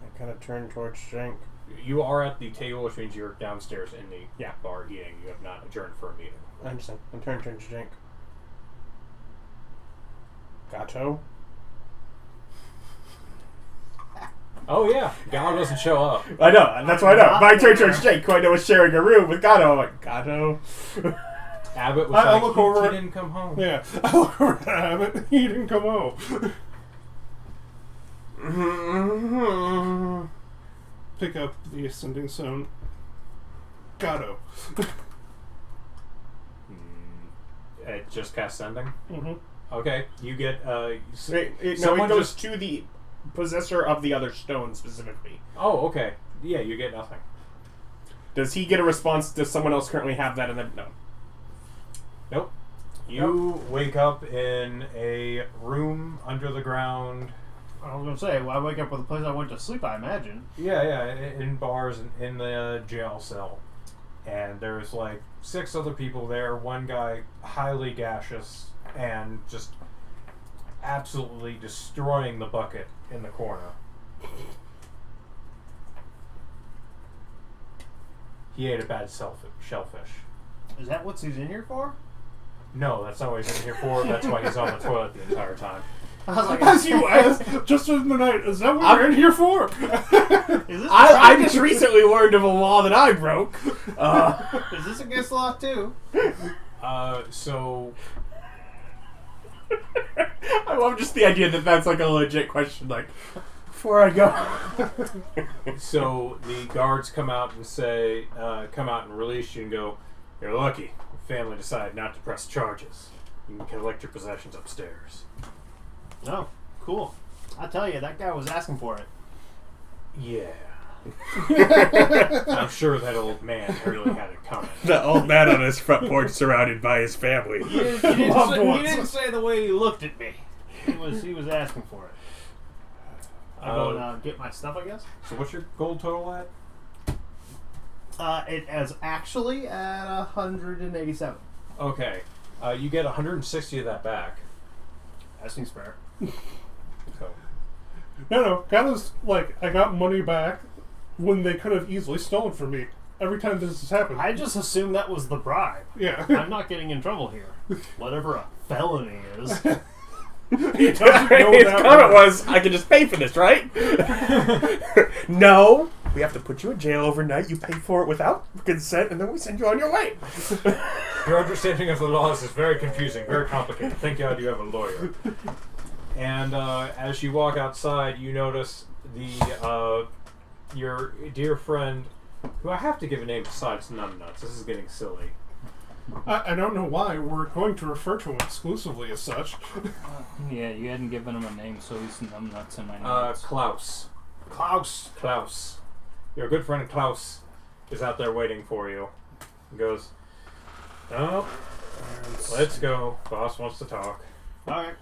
D: I kind of turn towards Jhank.
A: You are at the table, which means you're downstairs in the bar eating. You have not adjourned for a meeting.
D: I understand. I'm turning towards Jhank. Gato?
A: Oh yeah, Gato doesn't show up.
D: I know, that's what I know. But I turn towards Jhank, who I know is sharing a room with Gato. I'm like, Gato?
A: Abbott was
E: I
A: like,
E: look over
A: he
E: at-
A: didn't come home.
E: Yeah. I look over at Abbott. He didn't come home. Pick up the ascending stone. Gato.
A: It just cast sending.
E: Mm-hmm.
A: Okay, you get
D: No,
A: someone
D: it goes
A: just-
D: to the possessor of the other stone specifically.
A: Oh, okay. Yeah, you get nothing.
D: Does he get a response? Does someone else currently have that? And then no.
A: Nope. You wake up in a room under the ground.
B: I was gonna say, well, I wake up with a place I went to sleep, I imagine.
A: Yeah, in bars in the jail cell. And there's like 6 other people there. One guy highly gaseous and just absolutely destroying the bucket in the corner. He ate a bad shellfish.
B: Is that what he's in here for?
A: No, that's not what he's in here for. That's why he's on the toilet the entire time.
B: I was like,
E: As you asked, just in the night, is that what you're in here for?
B: is this
D: I just recently learned of a law that I broke.
B: Is this against the law too?
A: So
D: I love just the idea that that's like a legit question. Like, before I go.
A: So the guards come out and say, come out and release you and go, you're lucky. The family decided not to press charges. You can collect your possessions upstairs.
B: Oh, cool. I tell you, that guy was asking for it.
A: Yeah. I'm sure that old man really had it coming.
D: The old man on his front porch surrounded by his family.
B: He didn't say the way he looked at me. He was asking for it. I go and get my stuff, I guess.
A: So what's your gold total at?
B: It is actually at 187.
A: Okay. You get 160 of that back.
B: That seems fair.
A: So.
E: No, Gato's like, I got money back when they could have easily stolen from me. Every time this has happened.
B: I just assumed that was the bribe.
E: Yeah.
B: I'm not getting in trouble here. Whatever a felony is.
E: He doesn't know
D: His
E: that
D: comment
E: word.
D: was, I can just pay for this, right? No. We have to put you in jail overnight. You pay for it without consent, and then we send you on your way.
A: Your understanding of the laws is very confusing, very complicated. Thank God you have a lawyer. And as you walk outside, you notice your dear friend, who I have to give a name besides Numbnuts. This is getting silly.
E: I don't know why we're going to refer to him exclusively as such.
C: Yeah, you hadn't given him a name, so he's Numbnuts in my notes.
A: Klaus. Klaus. Your good friend Klaus is out there waiting for you. He goes, oh, let's go. Boss wants to talk.
B: Alright.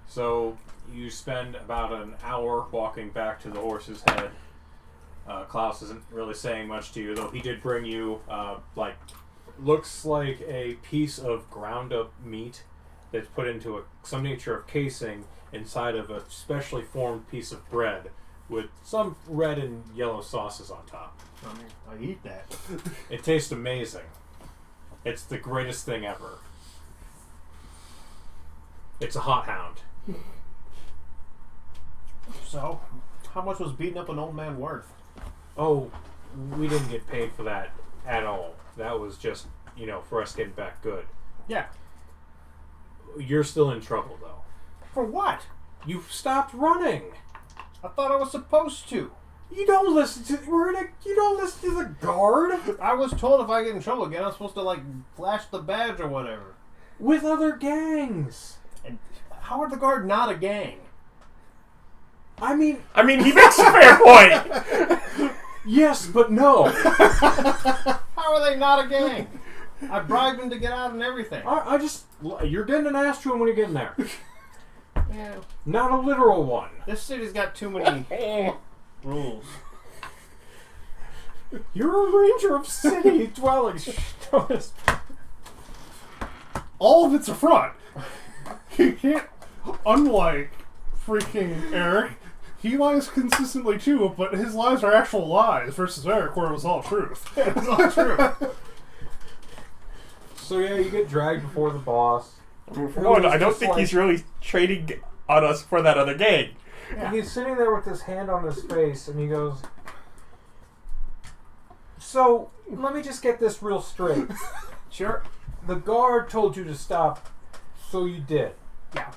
A: So you spend about an hour walking back to the horse's head. Klaus isn't really saying much to you, though he did bring you, looks like a piece of ground up meat that's put into some nature of casing inside of a specially formed piece of bread with some red and yellow sauces on top.
B: I eat that.
A: It tastes amazing. It's the greatest thing ever. It's a hot hound.
B: So, how much was beating up an old man worth?
A: Oh, we didn't get paid for that at all. That was just, for us getting back good.
B: Yeah.
A: You're still in trouble, though.
B: For what?
A: You've stopped running.
B: I thought I was supposed to.
A: You don't listen to you don't listen to the guard
B: I was told if I get in trouble again, I'm supposed to flash the badge or whatever.
A: with other gangs.
B: And how are the guard not a gang?
A: I mean,
D: he makes a fair point.
A: yes, but no.
B: How are they not a gang? I bribed them to get out and everything.
A: You're getting an ass to him when you get in there.
B: Yeah.
A: Not a literal one.
B: This city's got too many rules.
A: You're a ranger of city dwellings.
E: All of it's a front. You can't, unlike freaking Eric, he lies consistently too, but his lies are actual lies versus Eric, where it was all truth.
B: It's all true.
A: So yeah, you get dragged before the boss.
D: For one, I don't think he's really trading on us for that other gang.
A: And he's sitting there with his hand on his face, and he goes, so, let me just get this real straight.
B: Sure.
A: The guard told you to stop, so you did.
B: Yeah.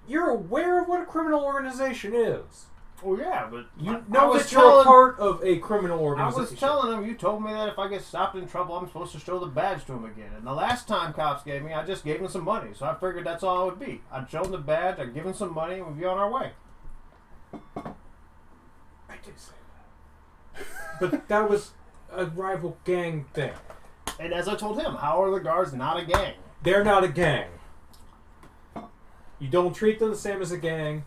A: You're aware of what a criminal organization is.
B: Well, yeah, but
A: You
B: I
A: know
B: was
A: that you're a
B: telling-
A: part of a criminal
B: I
A: organization.
B: was telling him, you told me that if I get stopped in trouble, I'm supposed to show the badge to him again. And the last time cops gave me, I just gave him some money. So I figured that's all it would be. I'd show him the badge, I'd give him some money, and we'd be on our way.
A: I did say that. But that was a rival gang thing.
B: And as I told him, how are the guards not a gang?
A: They're not a gang. You don't treat them the same as a gang.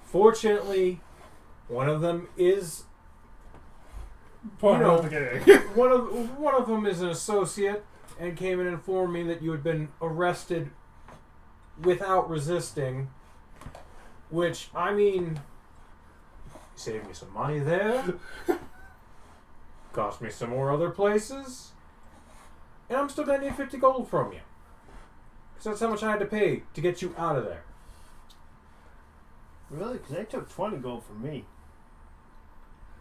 A: Fortunately, one of them is
E: Part
A: You know,
E: of the gang.
A: one of them is an associate and came and informed me that you had been arrested without resisting. Which, I mean, saved me some money there. Cost me some more other places. And I'm still going to need 50 gold from you. Because that's how much I had to pay to get you out of there.
B: Really? Because they took 20 gold from me.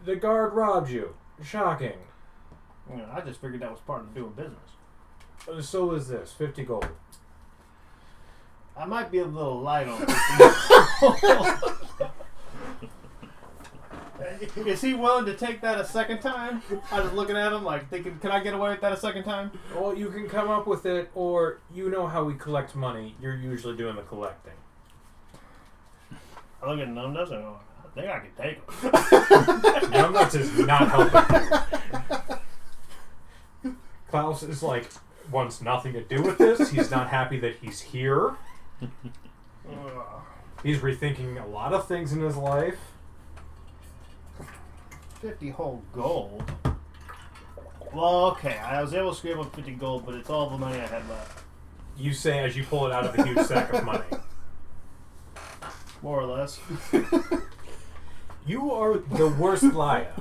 A: The guard robbed you. Shocking.
B: You know, I just figured that was part of doing business.
A: So is this. 50 gold.
B: I might be a little light on 50. Is he willing to take that a second time? I was looking at him like thinking, can I get away with that a second time?
A: Well, you can come up with it, or you know how we collect money. You're usually doing the collecting.
B: I look at numbnuts and go, I think I can take them.
A: Numbnuts is not helping. Klaus is like, wants nothing to do with this. He's not happy that he's here. He's rethinking a lot of things in his life.
B: 50 whole gold. Well, okay, I was able to scrape up 50 gold, but it's all the money I had left.
A: You say as you pull it out of a huge sack of money.
B: More or less.
A: You are the worst liar.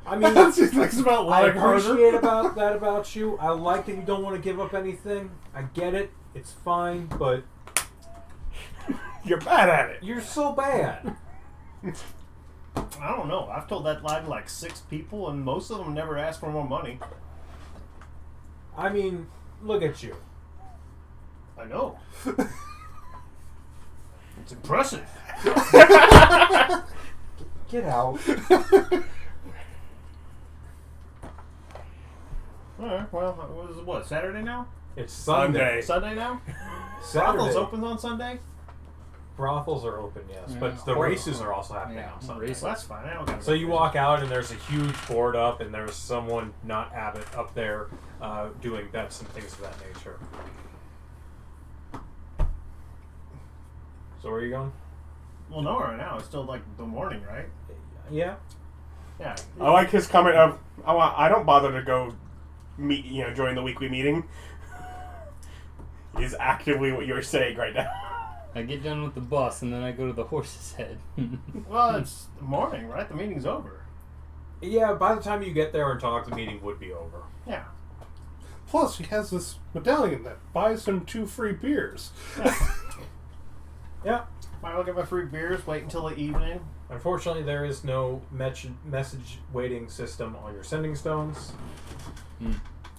A: I mean,
E: That's just thinks about
A: I
E: lying harder.
A: appreciate that about you. I like that you don't want to give up anything. I get it. It's fine, but
D: You're bad at it.
A: you're so bad.
B: I don't know. I've told that lie to like 6 people, and most of them never asked for more money.
A: I mean, look at you.
B: I know. It's impressive.
A: Get out.
B: Alright, well, what, Saturday now?
A: It's Sunday.
B: Sunday now?
A: Saturday.
B: Brothels opens on Sunday?
A: Brothels are open, yes,
C: Yeah.
A: but the races are also happening
C: Yeah,
A: on Sunday.
C: races.
B: Well, that's fine. I don't gotta
A: So
B: go
A: you
B: to
A: walk out and there's a huge board up, and there's someone, not Abbott, up there doing bets and things of that nature. So where are you going?
B: Well, no, right now. It's still like the morning, right?
A: Yeah.
B: Yeah.
D: I like his comment of, I don't bother to go meet, join the weekly meeting. Is actively what you're saying right now.
C: I get done with the bus and then I go to the horse's head.
B: Well, it's the morning, right? The meeting's over.
A: Yeah, by the time you get there and talk, the meeting would be over.
B: Yeah.
E: Plus, he has this medallion that buys him 2 free beers.
A: Yeah.
B: Might well get my free beers, wait until the evening.
A: Unfortunately, there is no message waiting system on your sending stones.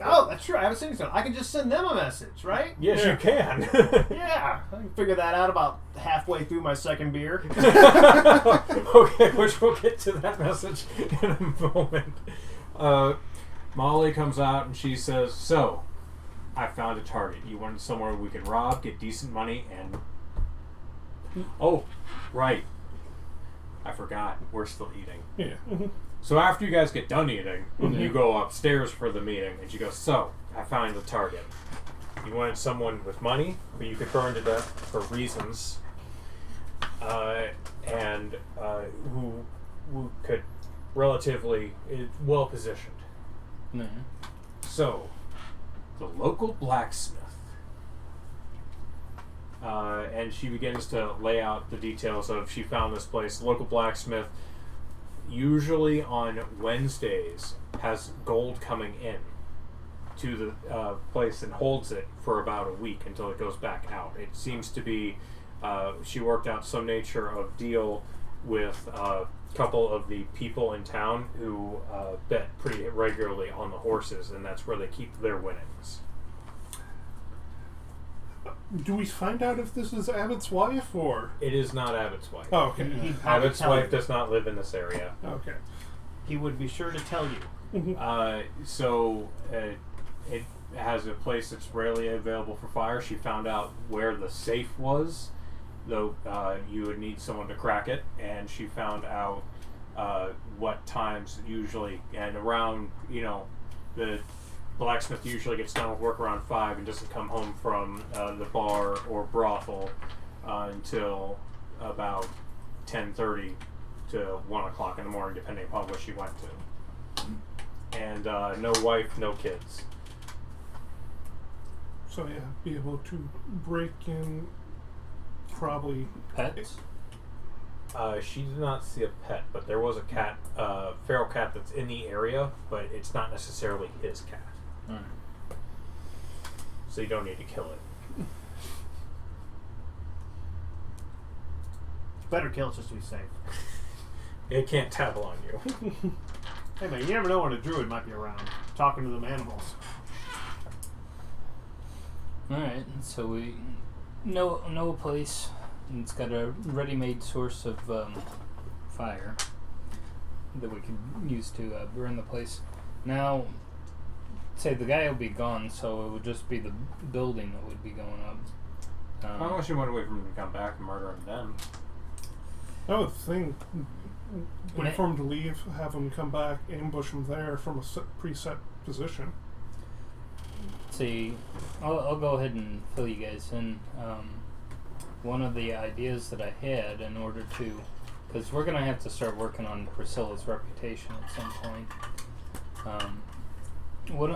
B: Oh, that's true. I have a sending stone. I can just send them a message, right?
A: Yes, you can.
B: Yeah. I can figure that out about halfway through my second beer.
A: Okay, which we'll get to that message in a moment. Molly comes out and she says, "So, I found a target. You wanted somewhere we can rob, get decent money, and... Oh, right. I forgot. We're still eating."
E: Yeah.
A: So after you guys get done eating, you go upstairs for the meeting, and she goes, "So, I found the target. You wanted someone with money, but you could burn to death for reasons, and who could relatively well positioned.
C: No.
A: So, the local blacksmith." And she begins to lay out the details of, she found this place, local blacksmith, usually on Wednesdays, has gold coming in to the place and holds it for about a week until it goes back out. It seems to be, she worked out some nature of deal with a couple of the people in town who bet pretty regularly on the horses, and that's where they keep their winnings.
E: Do we find out if this is Abbott's wife or?
A: It is not Abbott's wife.
E: Oh, okay.
B: He'd probably
A: Abbott's
B: tell
A: wife
B: you.
A: does not live in this area.
E: Okay.
B: He would be sure to tell you.
A: So it has a place that's rarely available for fire. She found out where the safe was, though you would need someone to crack it, and she found out what times usually, and around, the blacksmith usually gets done with work around 5 and doesn't come home from the bar or brothel until about 10:30 to 1 o'clock in the morning, depending upon what she went to. And no wife, no kids.
E: So yeah, be able to break in, probably.
C: Pets?
A: She did not see a pet, but there was a cat, feral cat that's in the area, but it's not necessarily his cat. So you don't need to kill it.
B: Better kill it just to be safe.
A: It can't tattle on you.
B: Hey man, you never know when a druid might be around, talking to them animals.
C: Alright, so we know a place. And it's got a ready-made source of fire that we could use to burn the place. Now, say the guy will be gone, so it would just be the building that would be going up.
A: Why don't you want to wait for him to come back and murder him then?
E: I would think, wait for him to leave, have him come back, ambush him there from a preset position.
C: See, I'll go ahead and fill you guys in. One of the ideas that I had in order to, because we're going to have to start working on Priscilla's reputation at some point.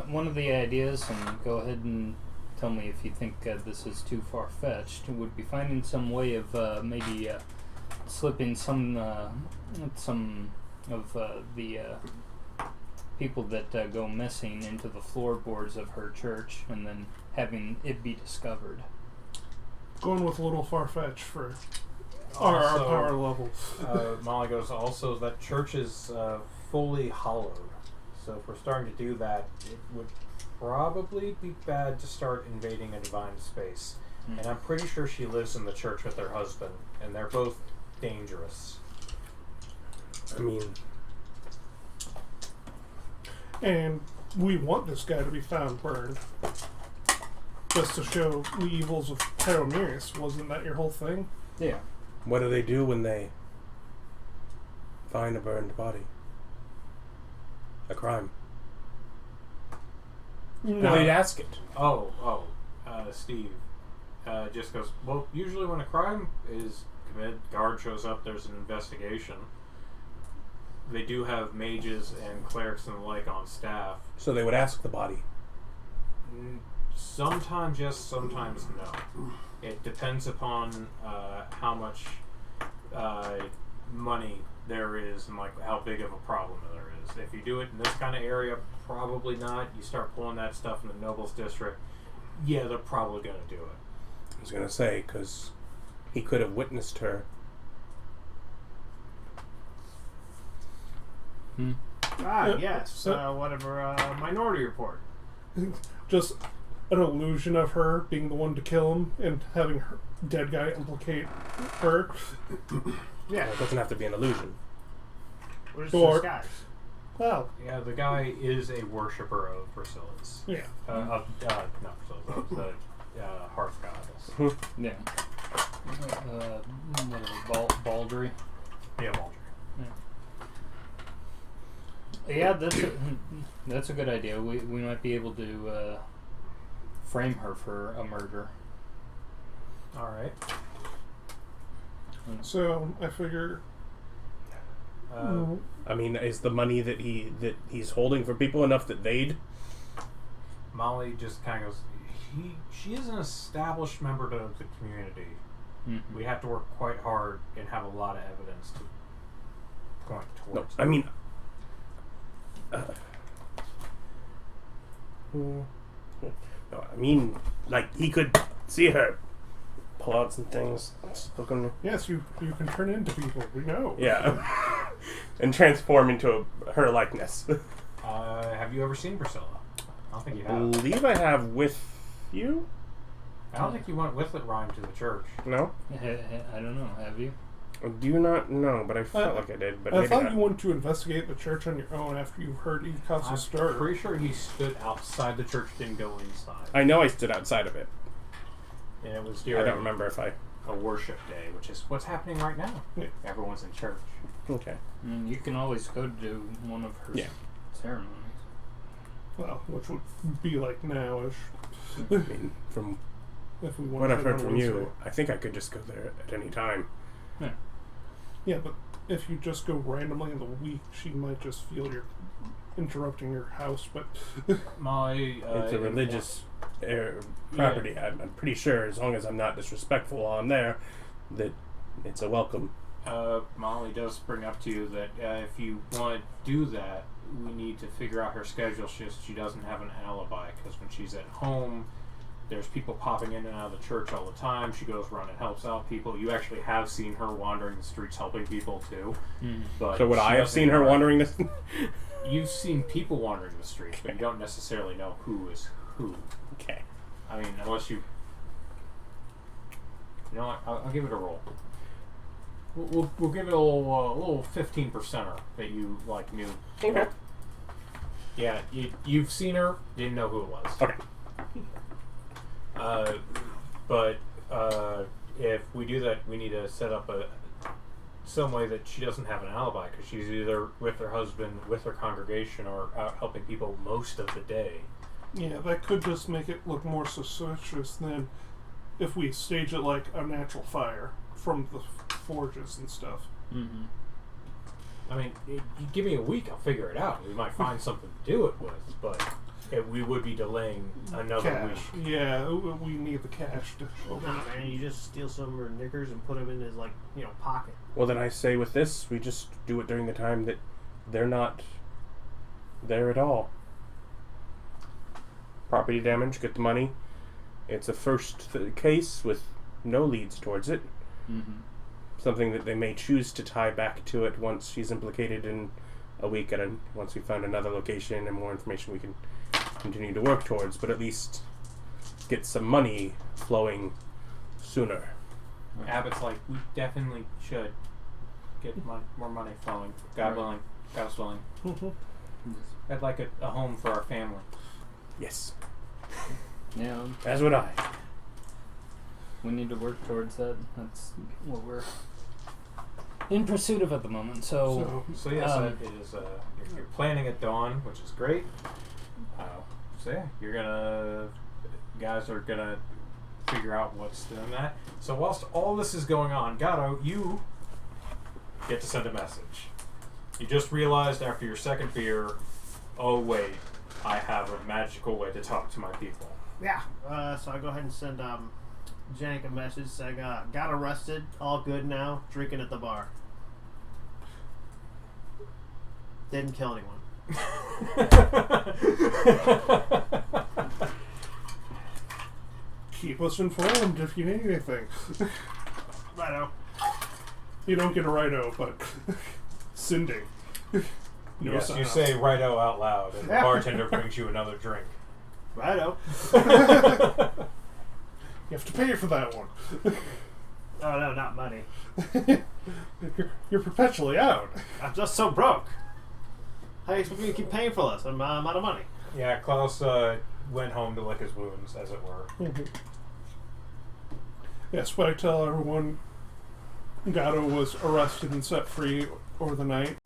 C: One of the ideas, and go ahead and tell me if you think this is too far-fetched, would be finding some way of maybe slipping some of the people that go missing into the floorboards of her church, and then having it be discovered.
E: Going with a little far-fetched for our power level.
A: Molly goes, also, that church is fully hollowed. So if we're starting to do that, it would probably be bad to start invading a divine space. And I'm pretty sure she lives in the church with her husband, and they're both dangerous.
D: I mean...
E: And we want this guy to be found burned. Just to show the evils of Pyromeris. Wasn't that your whole thing?
C: Yeah.
D: What do they do when they find a burned body? A crime.
E: No.
D: They'd ask it.
A: Steve just goes, well, usually when a crime is committed, guard shows up, there's an investigation. They do have mages and clerics and the like on staff.
D: So they would ask the body.
A: Sometimes yes, sometimes no. It depends upon how much money there is and like how big of a problem there is. If you do it in this kind of area, probably not. You start pulling that stuff in the nobles district, yeah, they're probably going to do it.
D: I was going to say, because he could have witnessed her.
B: Yes. Whatever. Minority Report.
E: Just an illusion of her being the one to kill him and having her dead guy implicate her.
B: Yeah.
D: It doesn't have to be an illusion.
B: We're just
E: Or-
B: disguised.
E: Well,
A: Yeah, the guy is a worshipper of Priscilla's.
E: yeah.
A: Not Priscilla's, of the Hearth Goddess.
C: Yeah. Whatever, Baldry.
A: Yeah, Baldry.
C: Yeah, that's a good idea. We might be able to frame her for a murder.
A: Alright.
E: So I figure.
D: I mean, is the money that he's holding for people enough that they'd?
A: Molly just kind of goes, she is an established member of the community.
C: Mm-hmm.
A: We have to work quite hard and have a lot of evidence to point
D: No,
A: towards.
D: I mean... no, I mean, like, he could see her pull out some things.
E: Yes, you can turn into people. We know.
D: Yeah. And transform into her likeness.
A: Have you ever seen Priscilla? I don't think you
D: I
A: have.
D: believe I have with you?
A: I don't think you went with it rhyme to the church.
D: No?
C: I don't know. Have you?
D: Do you not know? But I felt like I did. But
E: I
D: maybe
E: thought
D: not.
E: you wanted to investigate the church on your own after you heard Ekos'
A: I'm
E: stir.
A: pretty sure he stood outside the church, didn't go inside.
D: I know I stood outside of it.
A: And it was
D: I
A: during
D: don't remember if I...
A: a worship day, which is what's happening right now.
E: Yeah.
A: Everyone's in church.
D: Okay.
C: You can always go to one of her ceremonies.
E: Well, which would be like now-ish.
D: I mean, from
E: If we want
D: what
E: to
D: I've
E: head
D: heard
E: on
D: from you,
E: Wednesday.
D: I think I could just go there at any time.
E: Yeah, but if you just go randomly in the week, she might just feel you're interrupting your house. But
A: Molly,
D: It's a religious property. I'm pretty sure, as long as I'm not disrespectful while I'm there, that it's a welcome.
A: Molly does bring up to you that if you want to do that, we need to figure out her schedule. She doesn't have an alibi, because when she's at home, there's people popping in and out of the church all the time. She goes around and helps out people. You actually have seen her wandering the streets helping people too. But
D: So would
A: she
D: I have
A: doesn't
D: seen her
A: interact.
D: wandering this?
A: You've seen people wandering the streets, but you don't necessarily know who is who.
D: Okay.
A: I mean, unless you... You know what? I'll give it a roll. We'll give it a little 15%er that you knew.
D: Okay.
A: Yeah, you've seen her, didn't know who it was.
D: Okay.
A: But if we do that, we need to set up some way that she doesn't have an alibi, because she's either with her husband, with her congregation, or out helping people most of the day.
E: yeah, that could just make it look more suspicious than if we stage it like a natural fire from the forges and stuff.
C: Mm-hmm.
A: I mean, you give me a week, I'll figure it out. We might find something to do it with, but we would be delaying another
E: Cash.
A: week.
E: Yeah, we need the cash to open
B: Nah,
E: it.
B: man, you just steal some of her knickers and put them in his pocket.
D: Well, then I say with this, we just do it during the time that they're not there at all. Property damage, get the money. It's a first case with no leads towards it.
C: Mm-hmm.
D: Something that they may choose to tie back to it once she's implicated in a week, and once we found another location and more information we can continue to work towards, but at least get some money flowing sooner.
A: Abbott's like, we definitely should get more money flowing. God willing. God's willing. I'd like a home for our family.
D: Yes,
C: Yeah,
D: as would I.
C: we need to work towards that. That's what we're in pursuit of at the moment. So
A: So yes, it is. You're planning at dawn, which is great. So yeah, guys are gonna figure out what's doing that. So whilst all this is going on, Gato, you get to send a message. You just realized after your second beer, oh wait, I have a magical way to talk to my people.
B: Yeah. So I go ahead and send Jhank a message saying, got arrested, all good now, drinking at the bar. Didn't kill anyone.
E: Keep us informed if you need anything.
B: Righto.
E: You don't get a righto, but sending. No
A: Yes, you
E: sign-off.
A: say righto out loud, and the bartender brings you another drink.
B: Righto.
E: You have to pay for that one.
B: Oh no, not money.
E: You're perpetually out.
B: I'm just so broke. How do you expect me to keep paying for this? I'm out of money.
A: Yeah, Klaus went home to lick his wounds, as it were.
E: Yes, but I tell everyone Gato was arrested and set free over the night.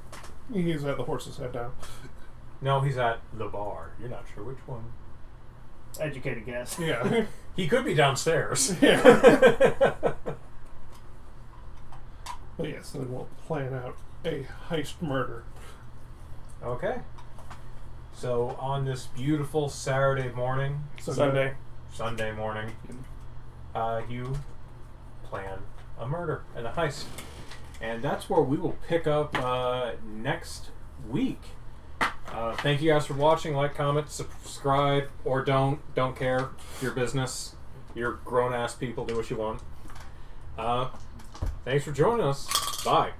E: He's at the Horse's Head now.
A: No, he's at the bar. You're not sure which one.
B: Educated guess.
E: Yeah.
A: He could be downstairs.
E: Yeah. But yes, then we'll plan out a heist murder.
A: Okay. So on this beautiful Saturday morning, Sunday morning, you plan a murder and a heist. And that's where we will pick up next week. Thank you guys for watching. Like, comment, subscribe, or don't care. Your business. You're grown-ass people. Do what you want. Thanks for joining us. Bye.